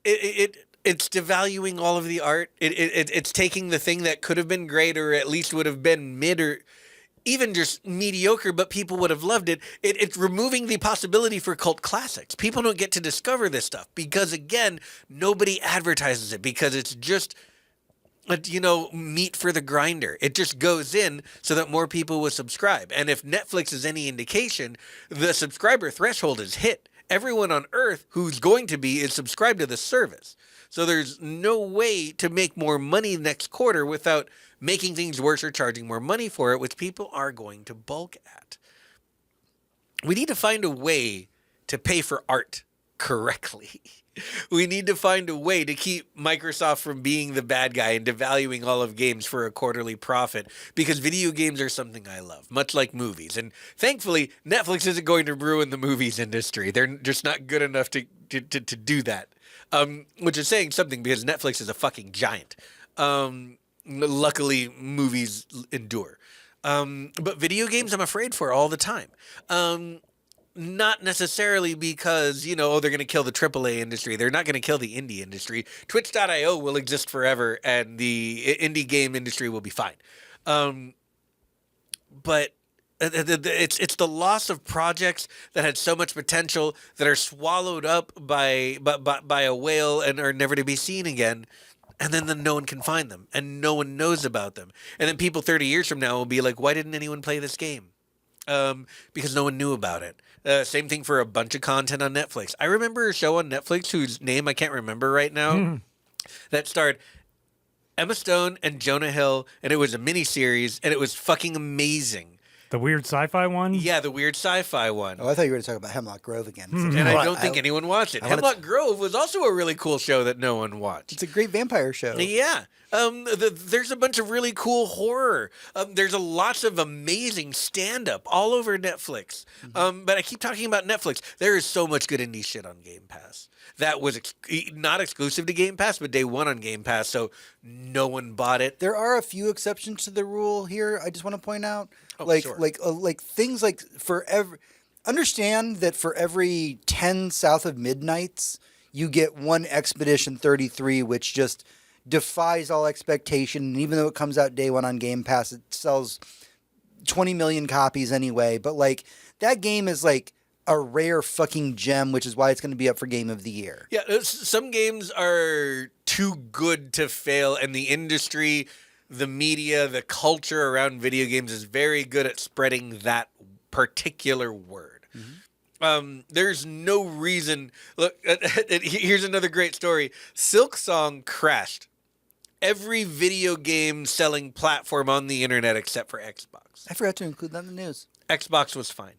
it's devaluing all of the art. It's taking the thing that could have been great, or at least would have been mid, or even just mediocre, but people would have loved it. It's removing the possibility for cult classics. People don't get to discover this stuff because, again, nobody advertises it, because it's just, meat for the grinder. It just goes in so that more people will subscribe. And if Netflix is any indication, the subscriber threshold is hit. Everyone on Earth who's going to be is subscribed to the service. So there's no way to make more money next quarter without making things worse or charging more money for it, which people are going to balk at. We need to find a way to pay for art correctly. We need to find a way to keep Microsoft from being the bad guy and devaluing all of games for a quarterly profit, because video games are something I love, much like movies. And thankfully, Netflix isn't going to ruin the movies industry. They're just not good enough to do that, which is saying something, because Netflix is a fucking giant. Luckily, movies endure. But video games, I'm afraid for all the time. Not necessarily because, they're going to kill the AAA industry. They're not going to kill the indie industry. Twitch.io will exist forever, and the indie game industry will be fine. But it's the loss of projects that had so much potential that are swallowed up by a whale and are never to be seen again. And then no one can find them, and no one knows about them. And then people 30 years from now will be like, why didn't anyone play this game? Because no one knew about it. Same thing for a bunch of content on Netflix. I remember a show on Netflix whose name I can't remember right now that starred Emma Stone and Jonah Hill, and it was a miniseries, and it was fucking amazing.
The weird sci-fi one?
Yeah, the weird sci-fi one.
Oh, I thought you were going to talk about Hemlock Grove again.
And I don't think anyone watched it.
wanna-
Hemlock Grove was also a really cool show that no one watched.
It's a great vampire show.
Yeah. There's a bunch of really cool horror. There's lots of amazing stand-up all over Netflix. But I keep talking about Netflix. There is so much good indie shit on Game Pass. That was not exclusive to Game Pass, but day one on Game Pass, so no one bought it.
There are a few exceptions to the rule here. I just want to point out,
Sure.
like things like understand that for every 10 South of Midnights, you get one Expedition 33, which just defies all expectation. And even though it comes out day one on Game Pass, it sells 20 million copies anyway. But like that game is like a rare fucking gem, which is why it's going to be up for Game of the Year.
Yeah, some games are too good to fail, and the industry, the media, the culture around video games is very good at spreading that particular word. There's no reason. Look, here's another great story. Silksong crashed every video game selling platform on the internet except for Xbox.
I forgot to include that in the news.
Xbox was fine.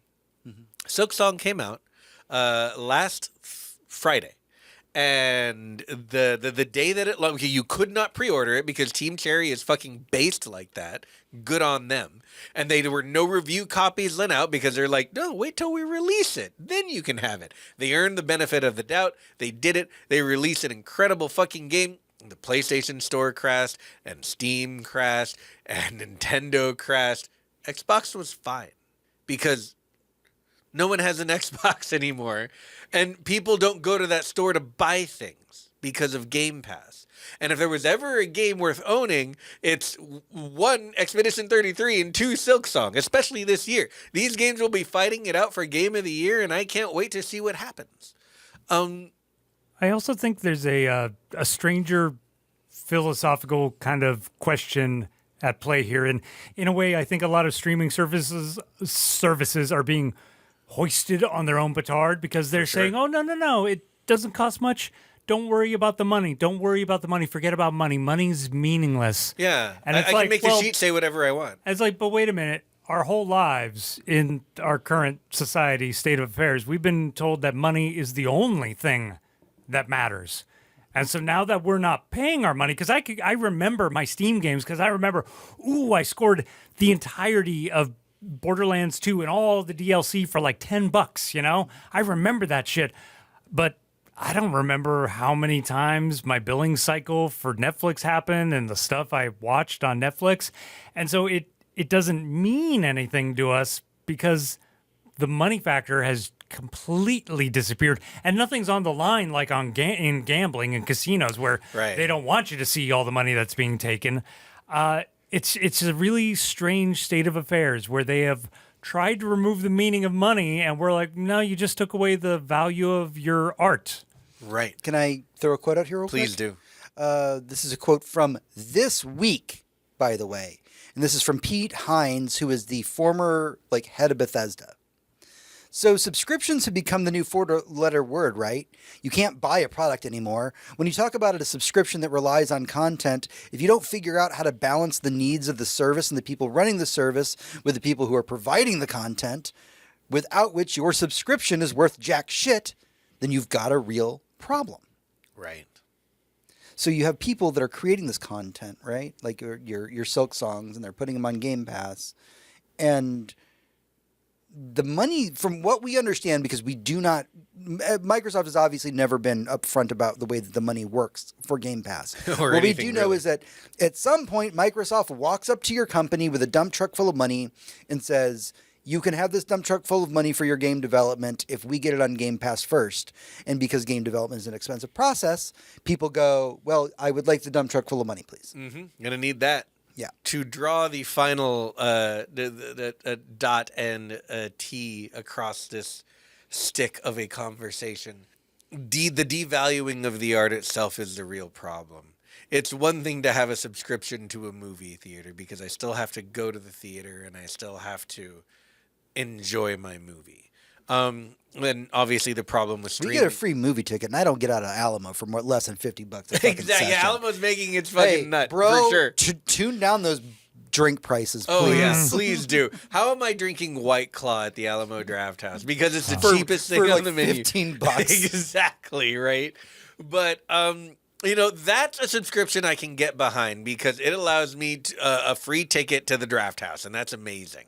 Silksong came out last Friday, and the day that it launched, you could not pre-order it because Team Cherry is fucking based like that. Good on them. And there were no review copies lent out because they're like, no, wait till we release it, then you can have it. They earned the benefit of the doubt. They did it. They released an incredible fucking game. The PlayStation Store crashed, and Steam crashed, and Nintendo crashed. Xbox was fine because no one has an Xbox anymore, and people don't go to that store to buy things because of Game Pass. And if there was ever a game worth owning, it's one, Expedition 33, and two, Silksong, especially this year. These games will be fighting it out for Game of the Year, and I can't wait to see what happens.
I also think there's a stranger philosophical kind of question at play here. And in a way, I think a lot of streaming services are being hoisted on their own petard because they're saying, oh, no, it doesn't cost much. Don't worry about the money. Don't worry about the money. Forget about money. Money's meaningless.
Yeah.
And it's
I
like,
can make the sheet say whatever I want.
It's like, but wait a minute. Our whole lives in our current society, state of affairs, we've been told that money is the only thing that matters. And so now that we're not paying our money, because I remember my Steam games, because I remember, I scored the entirety of Borderlands 2 and all the DLC for like $10, you know? I remember that shit. But I don't remember how many times my billing cycle for Netflix happened and the stuff I watched on Netflix. And so it doesn't mean anything to us because the money factor has completely disappeared, and nothing's on the line like in gambling and casinos where they don't want you to see all the money that's being taken. It's a really strange state of affairs where they have tried to remove the meaning of money, and we're like, no, you just took away the value of your art.
Right.
Can I throw a quote out here real quick?
Please do.
This is a quote from This Week, by the way. And this is from Pete Hines, who is the former head of Bethesda. So subscriptions have become the new four-letter word, right? You can't buy a product anymore. When you talk about it, a subscription that relies on content, if you don't figure out how to balance the needs of the service and the people running the service with the people who are providing the content, without which your subscription is worth jack shit, then you've got a real problem.
Right.
So you have people that are creating this content, right? Like your Silk Songs, and they're putting them on Game Pass. And the money, from what we understand, because we do not, Microsoft has obviously never been upfront about the way that the money works for Game Pass. What we do know is that at some point, Microsoft walks up to your company with a dump truck full of money and says, you can have this dump truck full of money for your game development if we get it on Game Pass first. And because game development is an expensive process, people go, well, I would like the dump truck full of money, please.
Mm-hmm. Gonna need that.
Yeah.
To draw the final dot and T across this stick of a conversation, the devaluing of the art itself is the real problem. it's one thing to have a subscription to a movie theater because I still have to go to the theater and I still have to enjoy my movie. And obviously the problem with
We
streaming.
get a free movie ticket, and I don't get out of Alamo for less than $50 a fucking
Exactly.
session.
Alamo's making its fucking
Hey,
nut
bro,
for sure.
tune down those drink prices, please.
Oh yeah, please do. How am I drinking White Claw at the Alamo Draft House? Because it's the cheapest thing
for
on
like
the menu.
$15.
Exactly, right? But that's a subscription I can get behind because it allows me a free ticket to the Draft House, and that's amazing.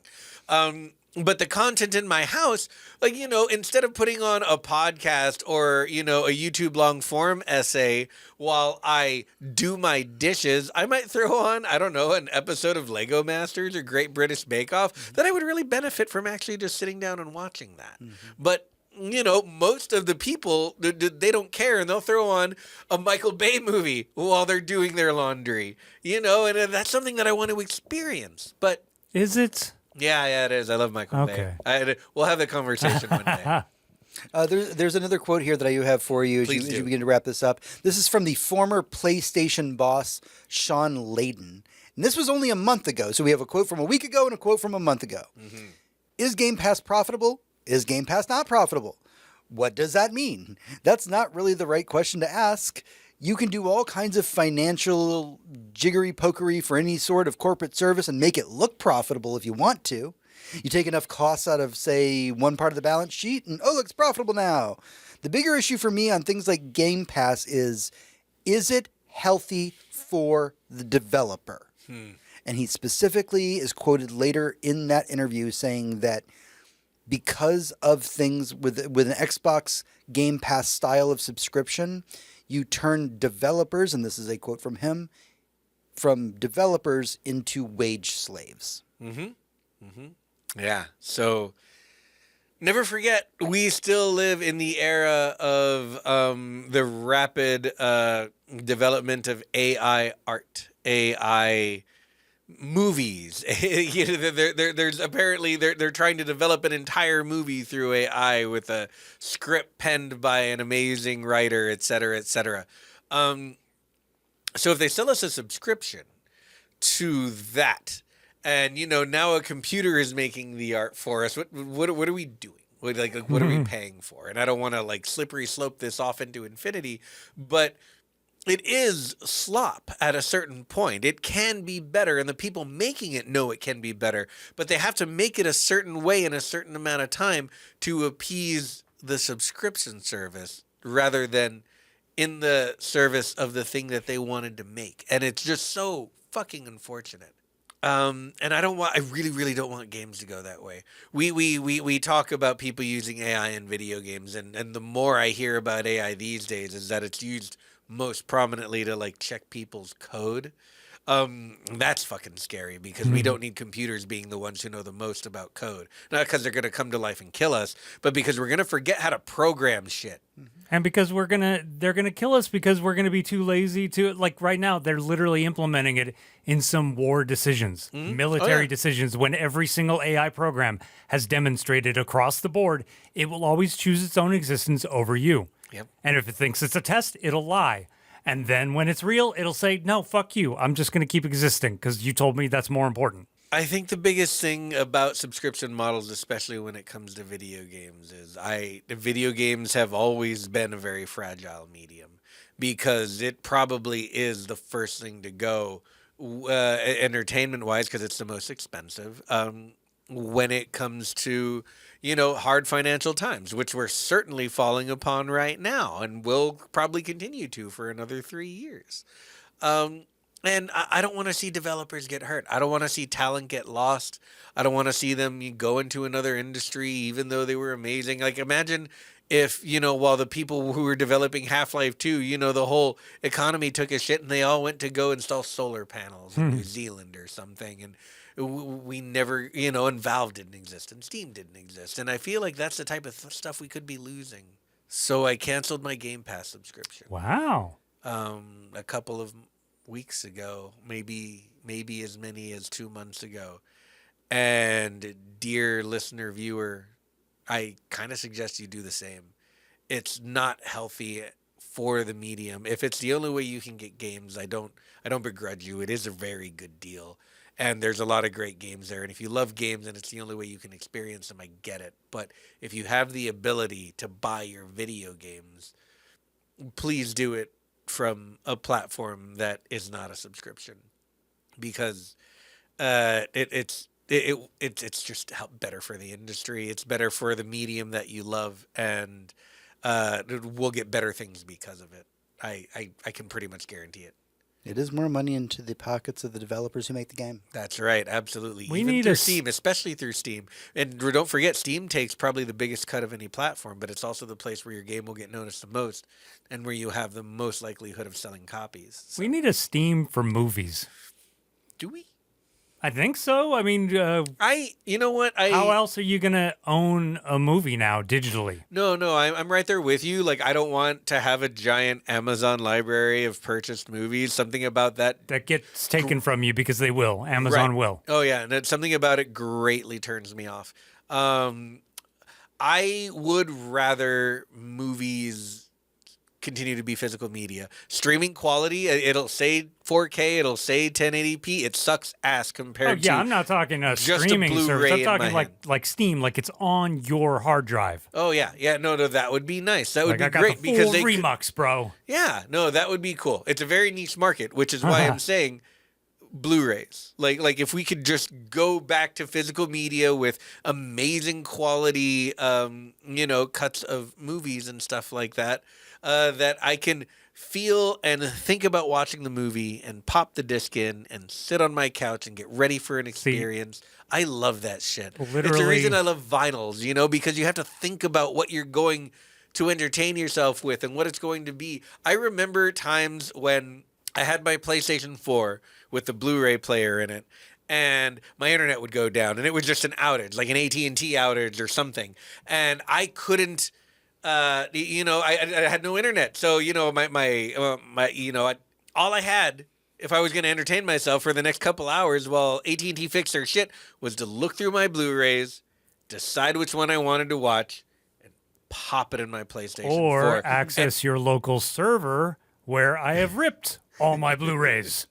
But the content in my house, instead of putting on a podcast or, a YouTube long form essay while I do my dishes, I might throw on, I don't know, an episode of Lego Masters or Great British Bake Off that I would really benefit from actually just sitting down and watching that. But most of the people, they don't care, and they'll throw on a Michael Bay movie while they're doing their laundry, and that's something that I want to experience. But
is it?
Yeah, it is. I love Michael Bay. We'll have the conversation one day.
There's another quote here that I have for you as you begin to wrap this up. This is from the former PlayStation boss, Sean Layden. And this was only a month ago. So we have a quote from a week ago and a quote from a month ago. Mm-hmm. Is Game Pass profitable? Is Game Pass not profitable? What does that mean? That's not really the right question to ask. You can do all kinds of financial jiggery-pokery for any sort of corporate service and make it look profitable if you want to. You take enough costs out of, say, one part of the balance sheet and, it's profitable now. The bigger issue for me on things like Game Pass is it healthy for the developer? And he specifically is quoted later in that interview saying that because of things with an Xbox Game Pass style of subscription, you turn developers, and this is a quote from him, from developers into wage slaves.
Yeah. So never forget, we still live in the era of the rapid development of AI art, AI movies. There's apparently they're trying to develop an entire movie through AI with a script penned by an amazing writer, et cetera, et cetera. So if they sell us a subscription to that, and now a computer is making the art for us, what are we doing? What are we paying for? And I don't want to slippery slope this off into infinity, but it is slop at a certain point. It can be better, and the people making it know it can be better, but they have to make it a certain way in a certain amount of time to appease the subscription service rather than in the service of the thing that they wanted to make. And it's just so fucking unfortunate. And I really, really don't want games to go that way. We talk about people using AI in video games, and the more I hear about AI these days is that it's used most prominently to check people's code. That's fucking scary because we don't need computers being the ones who know the most about code. Not because they're going to come to life and kill us, but because we're going to forget how to program shit.
And because they're gonna kill us because we're gonna be too lazy to right now they're literally implementing it in some war decisions, military decisions. When every single AI program has demonstrated across the board, it will always choose its own existence over you.
Yep.
And if it thinks it's a test, it'll lie. And then when it's real, it'll say, "No, fuck you. I'm just gonna keep existing because you told me that's more important."
I think the biggest thing about subscription models, especially when it comes to video games, is video games have always been a very fragile medium because it probably is the first thing to go entertainment-wise because it's the most expensive when it comes to, hard financial times, which we're certainly falling upon right now and will probably continue to for another 3 years. And I don't want to see developers get hurt. I don't want to see talent get lost. I don't want to see them go into another industry, even though they were amazing. Imagine if, while the people who were developing Half-Life 2, the whole economy took a shit and they all went to go install solar panels in New Zealand or something. And we never, and Valve didn't exist and Steam didn't exist. And I feel like that's the type of stuff we could be losing. So I canceled my Game Pass subscription.
Wow.
A couple of weeks ago, maybe as many as 2 months ago. And dear listener, viewer, I kind of suggest you do the same. It's not healthy for the medium. If it's the only way you can get games, I don't begrudge you. It is a very good deal. And there's a lot of great games there. And if you love games and it's the only way you can experience them, I get it. But if you have the ability to buy your video games, please do it from a platform that is not a subscription, because it's just better for the industry. It's better for the medium that you love, and we'll get better things because of it. I can pretty much guarantee it.
It is more money into the pockets of the developers who make the game.
That's right, absolutely.
We
Even
need
through Steam, especially through Steam. And don't forget, Steam takes probably the biggest cut of any platform, but it's also the place where your game will get noticed the most and where you have the most likelihood of selling copies. So,
We need a Steam for movies.
do we?
I think so. I mean,
You know what?
how else are you going to own a movie now digitally?
No, I'm right there with you. Like, I don't want to have a giant Amazon library of purchased movies. Something about that.
That gets taken from you because they will. Amazon
Right.
will.
Oh, yeah. And something about it greatly turns me off. I would rather movies continue to be physical media. Streaming quality, it'll say 4K, it'll say 1080p. It sucks ass compared to.
I'm not talking
just a
streaming service.
Blu-ray
I'm
in
talking
my
like Steam, like it's on your hard drive.
Oh yeah, no, that would be nice. That would
Like
be
I got
great
the
because
full
they could-
Remux, bro.
Yeah, no, that would be cool. It's a very niche market, which is why I'm saying Blu-rays. Like if we could just go back to physical media with amazing quality, cuts of movies and stuff like that, that I can feel and think about watching the movie and pop the disc in and sit on my couch and get ready for an experience. I love that shit. It's the
Literally-
reason I love vinyls, because you have to think about what you're going to entertain yourself with and what it's going to be. I remember times when I had my PlayStation 4 with the Blu-ray player in it, and my internet would go down, and it was just an outage, like an AT&T outage or something, and I couldn't. I had no internet, so all I had, if I was going to entertain myself for the next couple hours while AT&T fixed their shit, was to look through my Blu-rays, decide which one I wanted to watch, and pop it in my PlayStation 4.
Or access your local server where I have ripped all my Blu-rays.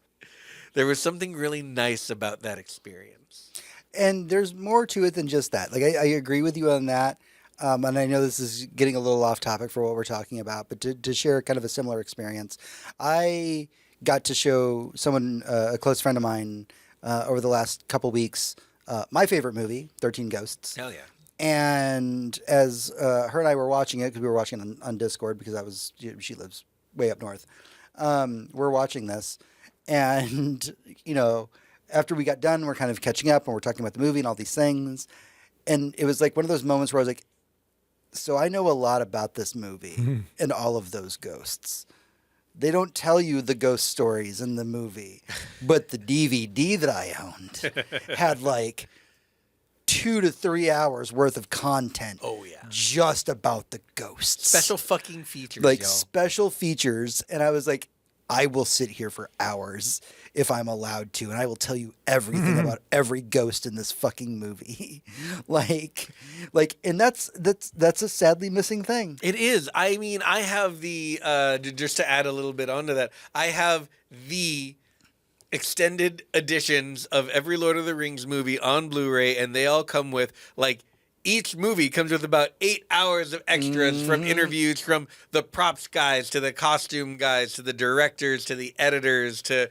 There was something really nice about that experience.
And there's more to it than just that. Like, I agree with you on that. And I know this is getting a little off topic for what we're talking about, but to share kind of a similar experience, I got to show someone, a close friend of mine, over the last couple weeks, my favorite movie, 13 Ghosts.
Hell yeah.
And as her and I were watching it, because we were watching it on Discord, because she lives way up north, we're watching this. And, after we got done, we're kind of catching up and we're talking about the movie and all these things. And it was like one of those moments where I was like, so I know a lot about this movie and all of those ghosts. They don't tell you the ghost stories in the movie, but the DVD that I owned had like 2 to 3 hours worth of content.
Oh, yeah.
Just about the ghosts.
Special fucking features,
like
yo.
special features. And I was like, I will sit here for hours if I'm allowed to, and I will tell you everything about every ghost in this fucking movie. and that's a sadly missing thing.
It is. I mean, I have the just to add a little bit onto that. I have the extended editions of every Lord of the Rings movie on Blu-ray, and they all come with each movie comes with about 8 hours of extras from interviews from the props guys to the costume guys to the directors to the editors to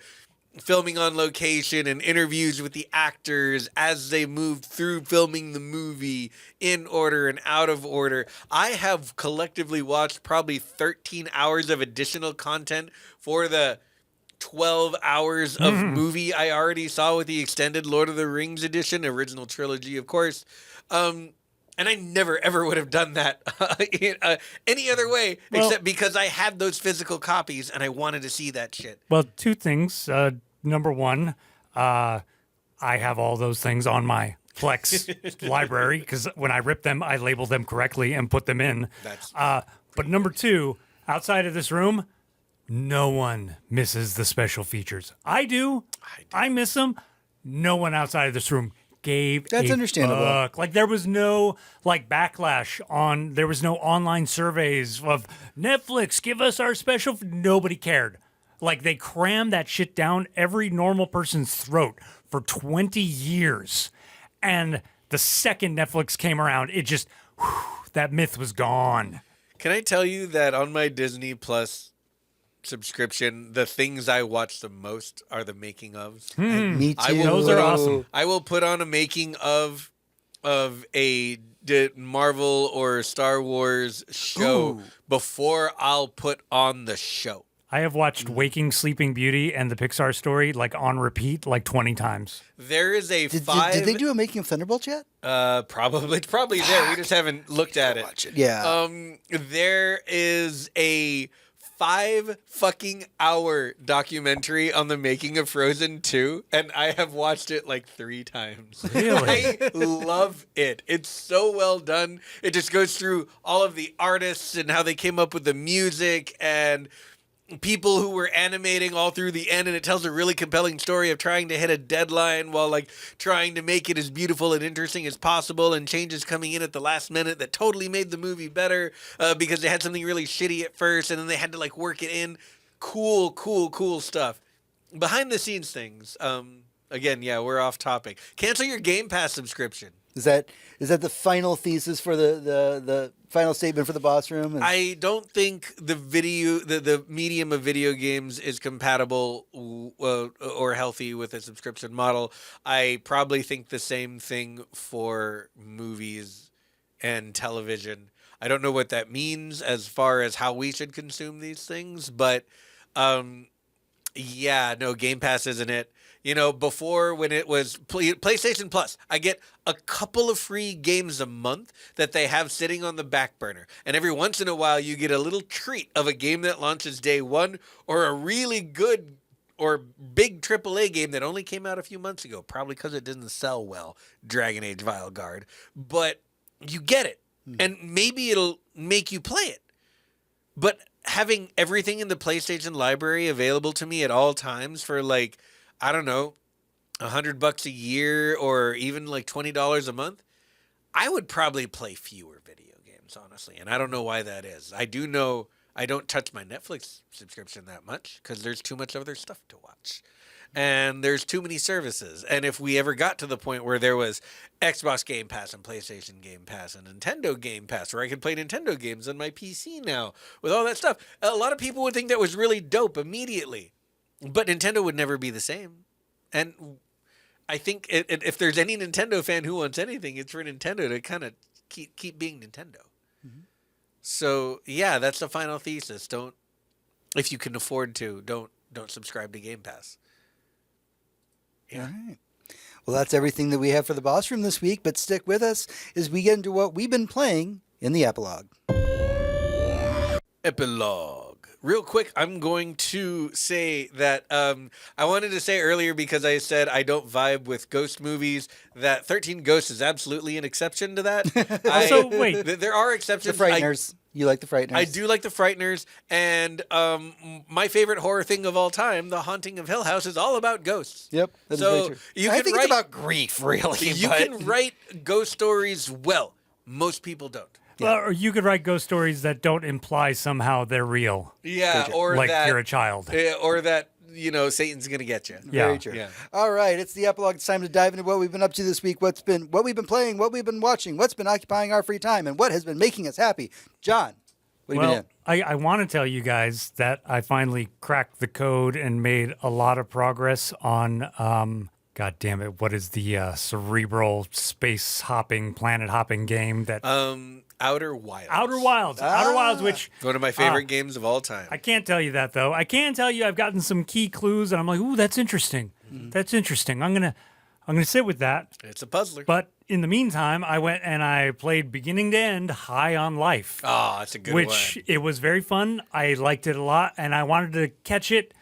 filming on location and interviews with the actors as they moved through filming the movie in order and out of order. I have collectively watched probably 13 hours of additional content for the 12 hours of movie I already saw with the extended Lord of the Rings edition, original trilogy, of course. And I never, ever would have done that any other way except because I had those physical copies and I wanted to see that shit.
Well, two things. Number one, I have all those things on my Plex library because when I rip them, I label them correctly and put them in. But number two, outside of this room, no one misses the special features. I do. I miss them. No one outside of this room gave
That's
a
understandable.
fuck. Like there was no like backlash on. There was no online surveys of Netflix. Give us our special. Nobody cared. Like they crammed that shit down every normal person's throat for 20 years, and the second Netflix came around, it just that myth was gone.
Can I tell you that on my Disney Plus subscription, the things I watch the most are the making ofs?
Me too.
I will,
Those are awesome.
I will put on a making of a Marvel or Star Wars show
Ooh.
before I'll put on the show.
I have watched Waking Sleeping Beauty and the Pixar story like on repeat like 20 times.
There is a
Did they do a making of Thunderbolts yet?
Probably it's probably there. We just haven't looked at it.
Watch it. Yeah.
There is a 5 fucking hour documentary on the making of Frozen 2, and I have watched it like 3 times.
Really?
I love it. It's so well done. It just goes through all of the artists and how they came up with the music and people who were animating all through the end, and it tells a really compelling story of trying to hit a deadline while like trying to make it as beautiful and interesting as possible, and changes coming in at the last minute that totally made the movie better because they had something really shitty at first and then they had to like work it in. Cool stuff. Behind the scenes things. Again, yeah, we're off topic. Cancel your Game Pass subscription.
Is that the final thesis for the final statement for the boss room?
I don't think the medium of video games is compatible or healthy with a subscription model. I probably think the same thing for movies and television. I don't know what that means as far as how we should consume these things, but yeah, no, Game Pass isn't it. You know, before when it was PlayStation Plus, I get a couple of free games a month that they have sitting on the back burner. And every once in a while, you get a little treat of a game that launches day one or a really good or big AAA game that only came out a few months ago, probably because it didn't sell well, Dragon Age Vile Guard. But you get it. And maybe it'll make you play it. But having everything in the PlayStation library available to me at all times for like, I don't know, $100 a year or even like $20 a month, I would probably play fewer video games, honestly. And I don't know why that is. I do know I don't touch my Netflix subscription that much because there's too much other stuff to watch. And there's too many services. And if we ever got to the point where there was Xbox Game Pass and PlayStation Game Pass and Nintendo Game Pass, where I could play Nintendo games on my PC now with all that stuff, a lot of people would think that was really dope immediately. But Nintendo would never be the same. And I think if there's any Nintendo fan who wants anything, it's for Nintendo to kind of keep being Nintendo. Mm-hmm. So, yeah, that's the final thesis. If you can afford to, don't subscribe to Game Pass. Yeah.
All right. Well, that's everything that we have for the boss room this week, but stick with us as we get into what we've been playing in the epilogue.
Epilogue. Real quick, I'm going to say that I wanted to say earlier because I said I don't vibe with ghost movies, that 13 Ghosts is absolutely an exception to that.
So, wait.
There are exceptions.
The Frighteners. You like the Frighteners?
I do like the Frighteners, and my favorite horror thing of all time, The Haunting of Hill House, is all about ghosts.
Yep. That is
So
very true. I think it's about grief, really.
You can write ghost stories well. Most people don't.
Well, or you could write ghost stories that don't imply somehow they're real.
Yeah, or
like
that
you're a child.
or that Satan's gonna get you.
Yeah.
Very true.
Yeah.
All right, it's the epilogue. It's time to dive into what we've been up to this week, what we've been playing, what we've been watching, what's been occupying our free time, and what has been making us happy. John, what have you been doing?
I want to tell you guys that I finally cracked the code and made a lot of progress on, God damn it, what is the cerebral space hopping, planet hopping game that...
Outer Wilds.
Outer Wilds, which...
One of my favorite games of all time.
I can't tell you that, though. I can tell you I've gotten some key clues, and I'm like, ooh, that's interesting. Mm-hmm. That's interesting. I'm gonna sit with that.
It's a puzzler.
But in the meantime, I went and I played beginning to end High on Life.
Oh, that's a good one.
Which it was very fun. I liked it a lot, and I wanted to catch it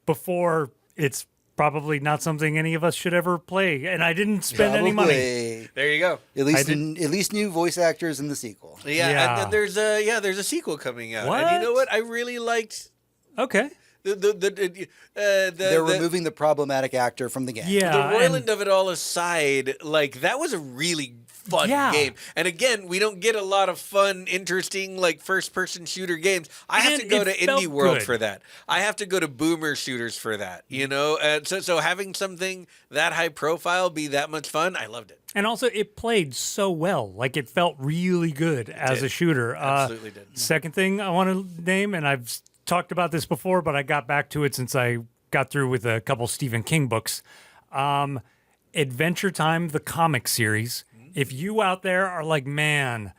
before it's probably not something any of us should ever play, and I didn't spend any money.
There you go.
At least new voice actors in the sequel.
Yeah. And then there's a sequel coming out.
What?
And you know what? I really liked
Okay.
They're removing the problematic actor from the game.
Yeah,
the Roiland of it all aside, like that was a really fun game. And again, we don't get a lot of fun, interesting, like first-person shooter games. I have to go to Indie World for that. I have to go to Boomer Shooters for that. You know, and so having something that high profile be that much fun, I loved it.
And also, it played so well. Like, it felt really good as a shooter.
Absolutely did.
Second thing I want to name, and I've talked about this before, but I got back to it since I got through with a couple Stephen King books. Adventure Time, the comic series. If you out there are like, man,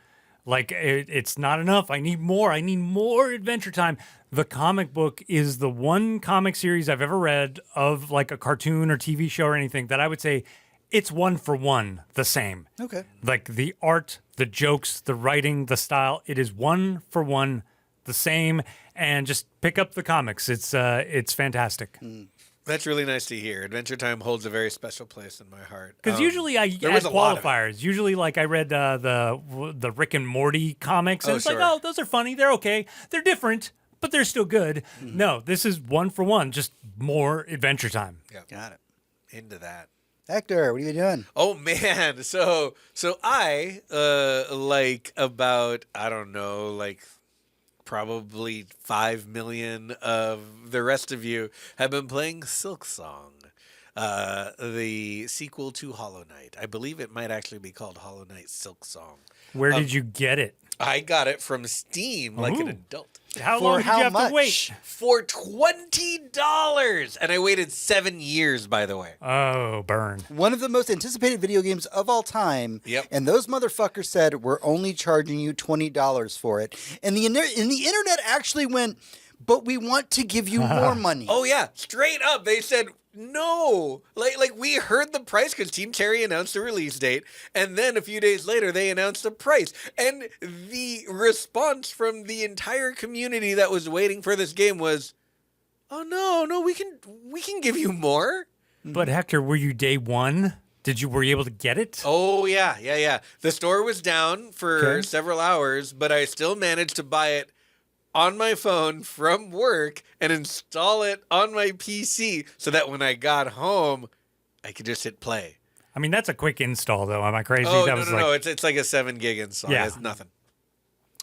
like it's not enough. I need more. I need more Adventure Time. The comic book is the one comic series I've ever read of like a cartoon or TV show or anything that I would say it's one for one the same.
Okay.
Like the art, the jokes, the writing, the style, it is one for one the same. And just pick up the comics. It's fantastic.
That's really nice to hear. Adventure Time holds a very special place in my heart.
Because usually I add qualifiers. Usually, like I read the Rick and Morty comics, and it's like, oh, those are funny. They're okay. They're different, but they're still good. No, this is one for one. Just more Adventure Time.
Yeah.
Got it.
Into that.
Hector, what are you doing?
Oh man, so I like about I don't know like probably 5 million of the rest of you have been playing Silksong, the sequel to Hollow Knight. I believe it might actually be called Hollow Knight Silksong.
Where did you get it?
I got it from Steam like an adult.
How long did you have to wait?
For $20, and I waited 7 years. By the way,
Oh, burn!
One of the most anticipated video games of all time.
Yep.
And those motherfuckers said we're only charging you $20 for it. And the internet actually went, but we want to give you more money.
Oh yeah, straight up. They said no. Like we heard the price because Team Cherry announced the release date, and then a few days later they announced the price. And the response from the entire community that was waiting for this game was, "Oh no, we can give you more."
But Hector, were you day one? Were you able to get it?
Oh yeah. The store was down for several hours, but I still managed to buy it on my phone from work and install it on my PC so that when I got home, I could just hit play.
I mean, that's a quick install, though. Am I crazy?
Oh, no. It's like a 7 gig install.
Yeah.
It's nothing.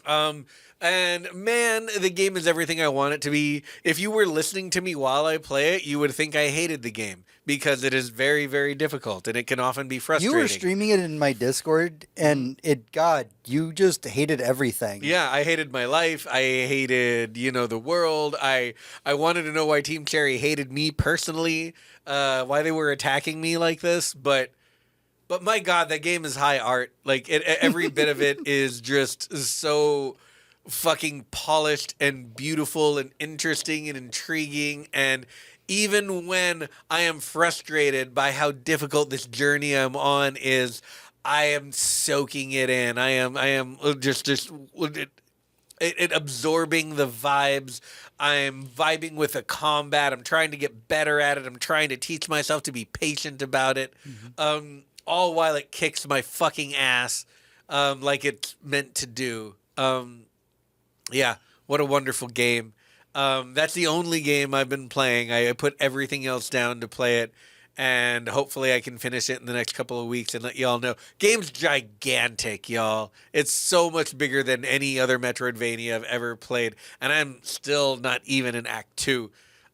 And man, the game is everything I want it to be. If you were listening to me while I play it, you would think I hated the game because it is very, very difficult and it can often be frustrating.
You were streaming it in my Discord, and you just hated everything.
Yeah, I hated my life. I hated, the world. I wanted to know why Team Cherry hated me personally, why they were attacking me like this, but my God, that game is high art. Like every bit of it is just so fucking polished and beautiful and interesting and intriguing. And even when I am frustrated by how difficult this journey I'm on is, I am soaking it in. I am just absorbing the vibes. I'm vibing with the combat. I'm trying to get better at it. I'm trying to teach myself to be patient about it. All while it kicks my fucking ass like it's meant to do. Yeah, what a wonderful game. That's the only game I've been playing. I put everything else down to play it, and hopefully I can finish it in the next couple of weeks and let y'all know. Game's gigantic, y'all. It's so much bigger than any other Metroidvania I've ever played, and I'm still not even in Act 2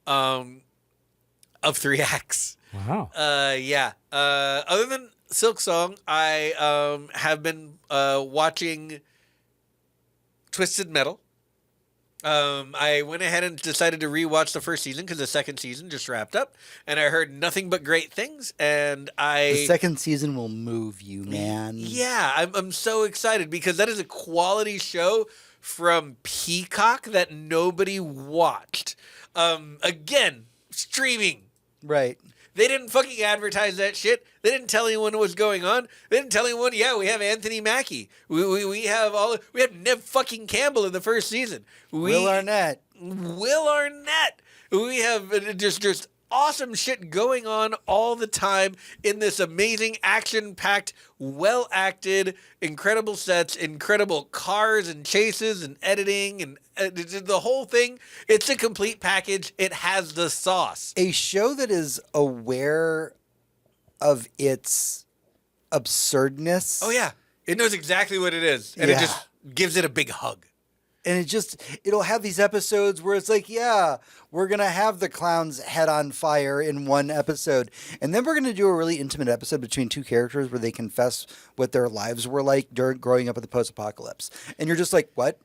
of 3 acts.
Wow.
Yeah. Other than Silksong, I have been watching Twisted Metal. I went ahead and decided to rewatch the first season because the second season just wrapped up, and I heard nothing but great things. And
the second season will move you, man.
Yeah, I'm so excited because that is a quality show from Peacock that nobody watched. Again, streaming.
Right.
They didn't fucking advertise that shit. They didn't tell anyone what was going on. They didn't tell anyone, we have Anthony Mackie. We have Nev fucking Campbell in the first season.
Will Arnett.
We have just awesome shit going on all the time in this amazing action-packed, well-acted, incredible sets, incredible cars and chases and editing and the whole thing. It's a complete package. It has the sauce.
A show that is aware of its absurdness.
Oh yeah, it knows exactly what it is, and it just gives it a big hug.
And it'll have these episodes where it's like, yeah, we're going to have the clown's head on fire in one episode. And then we're going to do a really intimate episode between two characters where they confess what their lives were like during growing up in the post-apocalypse. And you're just like, what?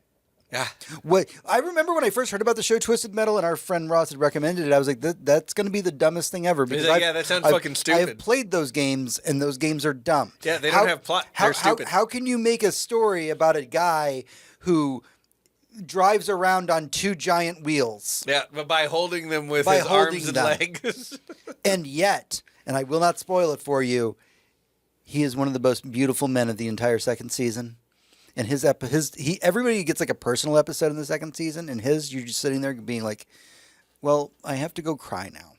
Yeah.
What? I remember when I first heard about the show Twisted Metal and our friend Ross had recommended it, I was like, that's going to be the dumbest thing ever. Because
that sounds fucking stupid.
I've played those games, and those games are dumb.
Yeah, they don't have plot. They're stupid.
How can you make a story about a guy who drives around on two giant wheels?
Yeah, but by holding them with his arms and legs.
And yet, and I will not spoil it for you, he is one of the most beautiful men of the entire second season. And everybody gets like a personal episode in the second season, and you're just sitting there being like, well, I have to go cry now.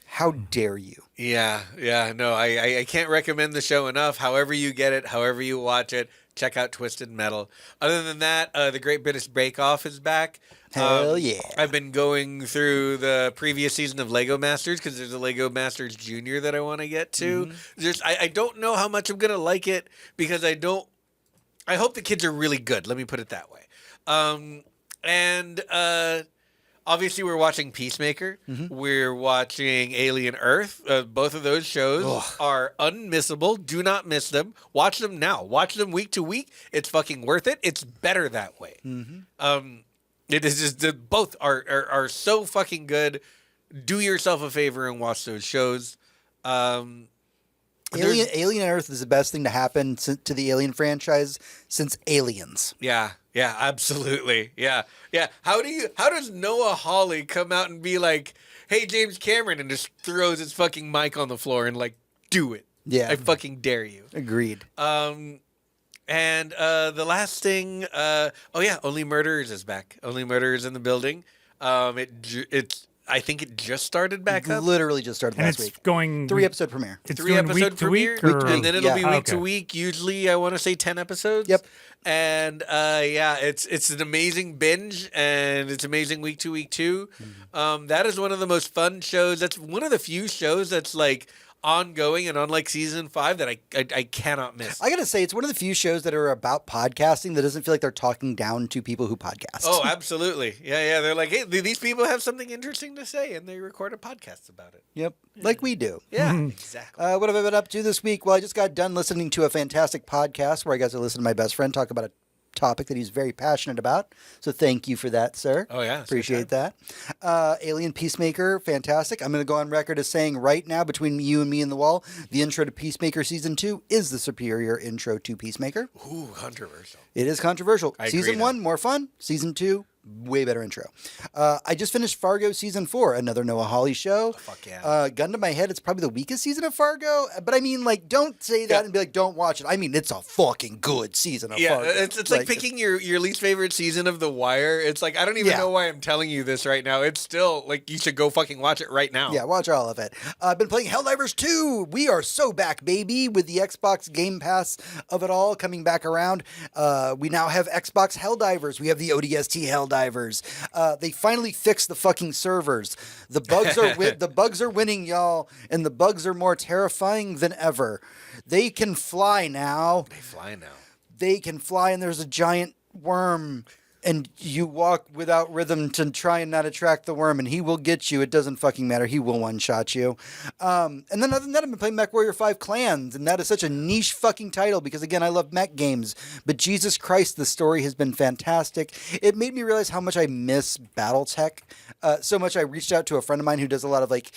How dare you?
Yeah. No, I can't recommend the show enough. However you get it, however you watch it, check out Twisted Metal. Other than that, the Great British Bake Off is back.
Hell yeah.
I've been going through the previous season of Lego Masters because there's a Lego Masters Junior that I want to get to. I don't know how much I'm going to like it because I hope the kids are really good. Let me put it that way. Obviously, we're watching Peacemaker. We're watching Alien Earth. Both of those shows are unmissable. Do not miss them. Watch them now. Watch them week to week. It's fucking worth it. It's better that way. It is just both are so fucking good. Do yourself a favor and watch those shows.
Alien Earth is the best thing to happen to the Alien franchise since Aliens.
Yeah, absolutely. Yeah. How does Noah Hawley come out and be like, "Hey, James Cameron," and just throws his fucking mic on the floor and like, do it?
Yeah,
I fucking dare you.
Agreed.
And the last thing, Only Murderers is back. Only Murderers in the building. I think it just started back up.
Literally just started last week.
It's going
3-episode premiere.
It's
3-episode premiere,
week to week,
and then it'll be week
okay.
to week. Usually, I want to say 10 episodes.
Yep.
And it's an amazing binge, and it's amazing week to week too. That is one of the most fun shows. That's one of the few shows that's like ongoing and on like season 5 that I cannot miss.
I gotta say, it's one of the few shows that are about podcasting that doesn't feel like they're talking down to people who podcast.
Oh, absolutely. Yeah. They're like, hey, these people have something interesting to say, and they record a podcast about it.
Yep, like we do.
Yeah, exactly.
What have I been up to this week? Well, I just got done listening to a fantastic podcast where I got to listen to my best friend talk about a topic that he's very passionate about. So thank you for that, sir.
Oh, yeah.
Appreciate that. Alien Peacemaker, fantastic. I'm going to go on record as saying right now, between you and me and the wall, the intro to Peacemaker Season 2 is the superior intro to Peacemaker.
Ooh, controversial.
It is controversial.
I
Season
agree,
1, more fun. Season 2, way better intro. I just finished Fargo Season 4, another Noah Hawley show.
Oh, fuck yeah.
Gun to my head, it's probably the weakest season of Fargo. But I mean, like, don't say that and be like, don't watch it. I mean, it's a fucking good season of Fargo.
Yeah, it's like picking your least favorite season of The Wire. It's like, I don't even know why I'm telling you this right now. It's still, like, you should go fucking watch it right now.
Yeah, watch all of it. I've been playing Helldivers 2. We are so back, baby, with the Xbox Game Pass of it all coming back around. We now have Xbox Helldivers. We have the ODST Helldivers. They finally fixed the fucking servers. The bugs are winning, y'all, and the bugs are more terrifying than ever. They can fly now. They can fly, and there's a giant worm, and you walk without rhythm to try and not attract the worm, and he will get you. It doesn't fucking matter. He will one-shot you. And then other than that, I've been playing MechWarrior 5 Clans, and that is such a niche fucking title because, again, I love mech games. But Jesus Christ, the story has been fantastic. It made me realize how much I miss Battletech. So much I reached out to a friend of mine who does a lot of like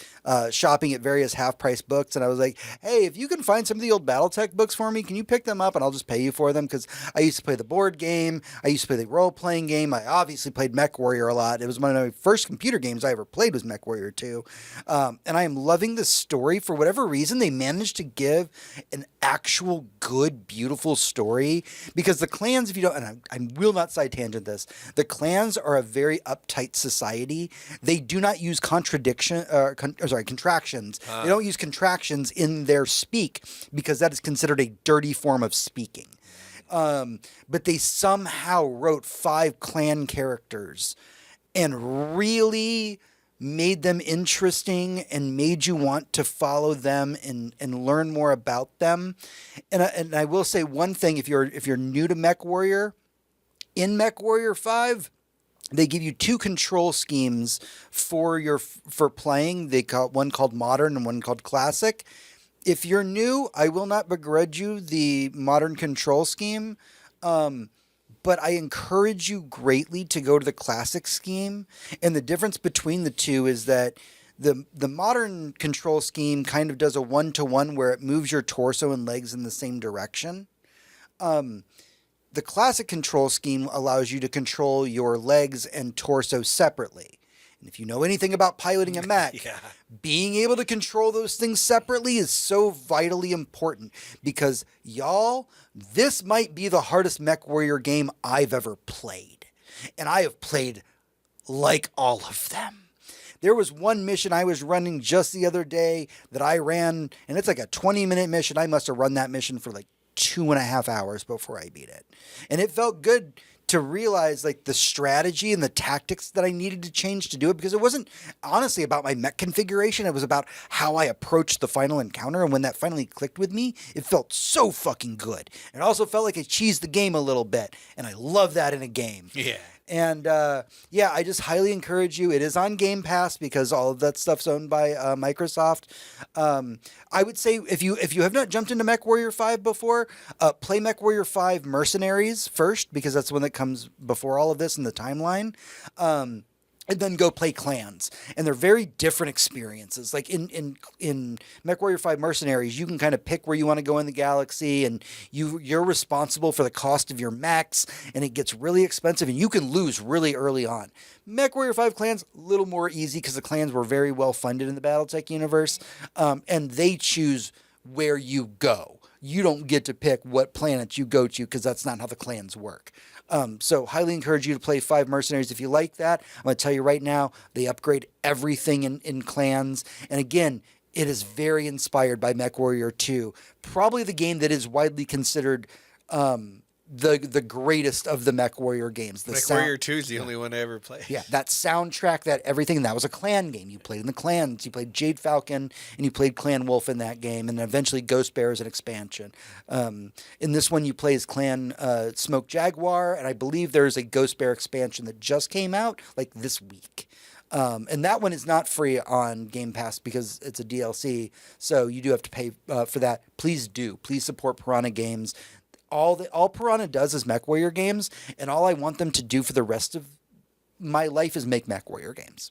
shopping at various half-price books, and I was like, hey, if you can find some of the old Battletech books for me, can you pick them up and I'll just pay you for them? Because I used to play the board game. I used to play the role-playing role-playing game. I obviously played MechWarrior a lot. It was one of my first computer games I ever played was MechWarrior 2. And I am loving the story. For whatever reason, they managed to give an actual good, beautiful story. Because the clans, if you don't, and I will not side tangent this, the clans are a very uptight society. They do not use contractions. They don't use contractions in their speak because that is considered a dirty form of speaking. But they somehow wrote 5 clan characters and really made them interesting and made you want to follow them and learn more about them. And I will say one thing, if you're new to MechWarrior, in MechWarrior 5, they give you 2 control schemes for playing. They call one called Modern and one called Classic. If you're new, I will not begrudge you the Modern control scheme, but I encourage you greatly to go to the Classic scheme. And the difference between the two is that the Modern control scheme kind of does a 1-to-1 where it moves your torso and legs in the same direction. The Classic control scheme allows you to control your legs and torso separately. And if you know anything about piloting a mech, being able to control those things separately is so vitally important because, y'all, this might be the hardest MechWarrior game I've ever played. And I have played like all of them. There was one mission I was running just the other day that I ran, and it's like a 20-minute mission. I must have run that mission for like 2.5 hours before I beat it. And it felt good to realize like the strategy and the tactics that I needed to change to do it, because it wasn't honestly about my mech configuration. It was about how I approached the final encounter. And when that finally clicked with me, it felt so fucking good. It also felt like it cheesed the game a little bit. And I love that in a game.
Yeah.
And I just highly encourage you. It is on Game Pass because all of that stuff's owned by Microsoft. I would say if you have not jumped into MechWarrior 5 before, play MechWarrior 5 Mercenaries first, because that's the one that comes before all of this in the timeline. And then go play clans. And they're very different experiences. Like in MechWarrior 5 Mercenaries, you can kind of pick where you want to go in the galaxy, and you're responsible for the cost of your mechs, and it gets really expensive, and you can lose really early on. MechWarrior 5 clans, a little more easy because the clans were very well funded in the Battletech universe, and they choose where you go. You don't get to pick what planet you go to because that's not how the clans work. So highly encourage you to play 5 Mercenaries if you like that. I'm going to tell you right now, they upgrade everything in clans. And again, it is very inspired by MechWarrior 2. Probably the game that is widely considered the greatest of the MechWarrior games.
MechWarrior 2 is the only one I ever played.
Yeah, that soundtrack, that everything, that was a clan game. You played in the clans. You played Jade Falcon, and you played Clan Wolf in that game, and eventually Ghost Bear is an expansion. In this one, you play as Clan Smoke Jaguar, and I believe there's a Ghost Bear expansion that just came out, like, this week. And that one is not free on Game Pass because it's a DLC, so you do have to pay for that. Please do. Please support Piranha Games. All Piranha does is MechWarrior games, and all I want them to do for the rest of my life is make MechWarrior games.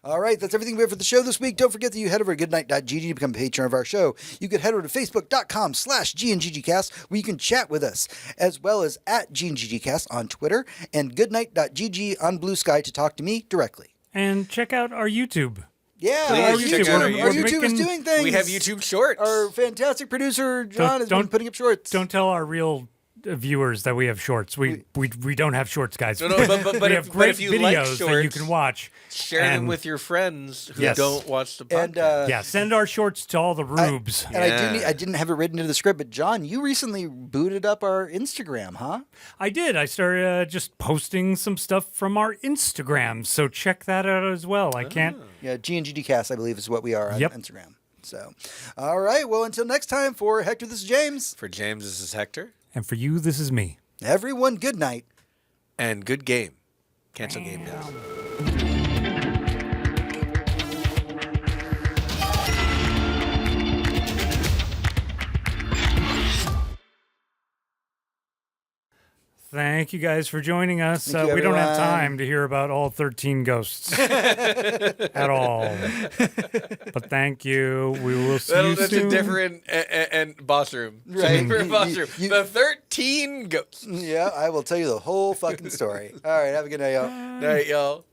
All right, that's everything we have for the show this week. Don't forget that you head over to goodnight.gg to become a patron of our show. You can head over to facebook.com/GNGGcast, where you can chat with us, as well as at GNGGcast on Twitter, and goodnight.gg on Blue Sky to talk to me directly.
And check out our YouTube.
Yeah,
Please check out our
our YouTube is doing things.
We have YouTube Shorts.
Our fantastic producer, John, has been putting up shorts.
Don't tell our real viewers that we have shorts. We don't have shorts, guys.
No, but
we
if,
have great
if you
videos
like shorts,
that you can watch.
Share them with your friends who
Yes.
don't watch the podcast.
And
send our shorts to all the rubes.
I didn't have it written into the script, but John, you recently booted up our Instagram, huh?
I did. I started just posting some stuff from our Instagram, so check that out as well. I can't.
Yeah, GNGDcast, I believe, is what we are on
Yep.
Instagram. So, all right. Well, until next time, for Hector, this is James.
For James, this is Hector.
And for you, this is me.
Everyone, good night.
And good game. Cancel game now.
Thank you guys for joining us.
Thank you,
we don't have
everyone.
time to hear about all 13 ghosts at all. But thank you. We will see you
That's
soon.
a different and boss room.
Right.
Different boss room. The 13 ghosts.
Yeah, I will tell you the whole fucking story. All right, have a good night, y'all.
Night, y'all.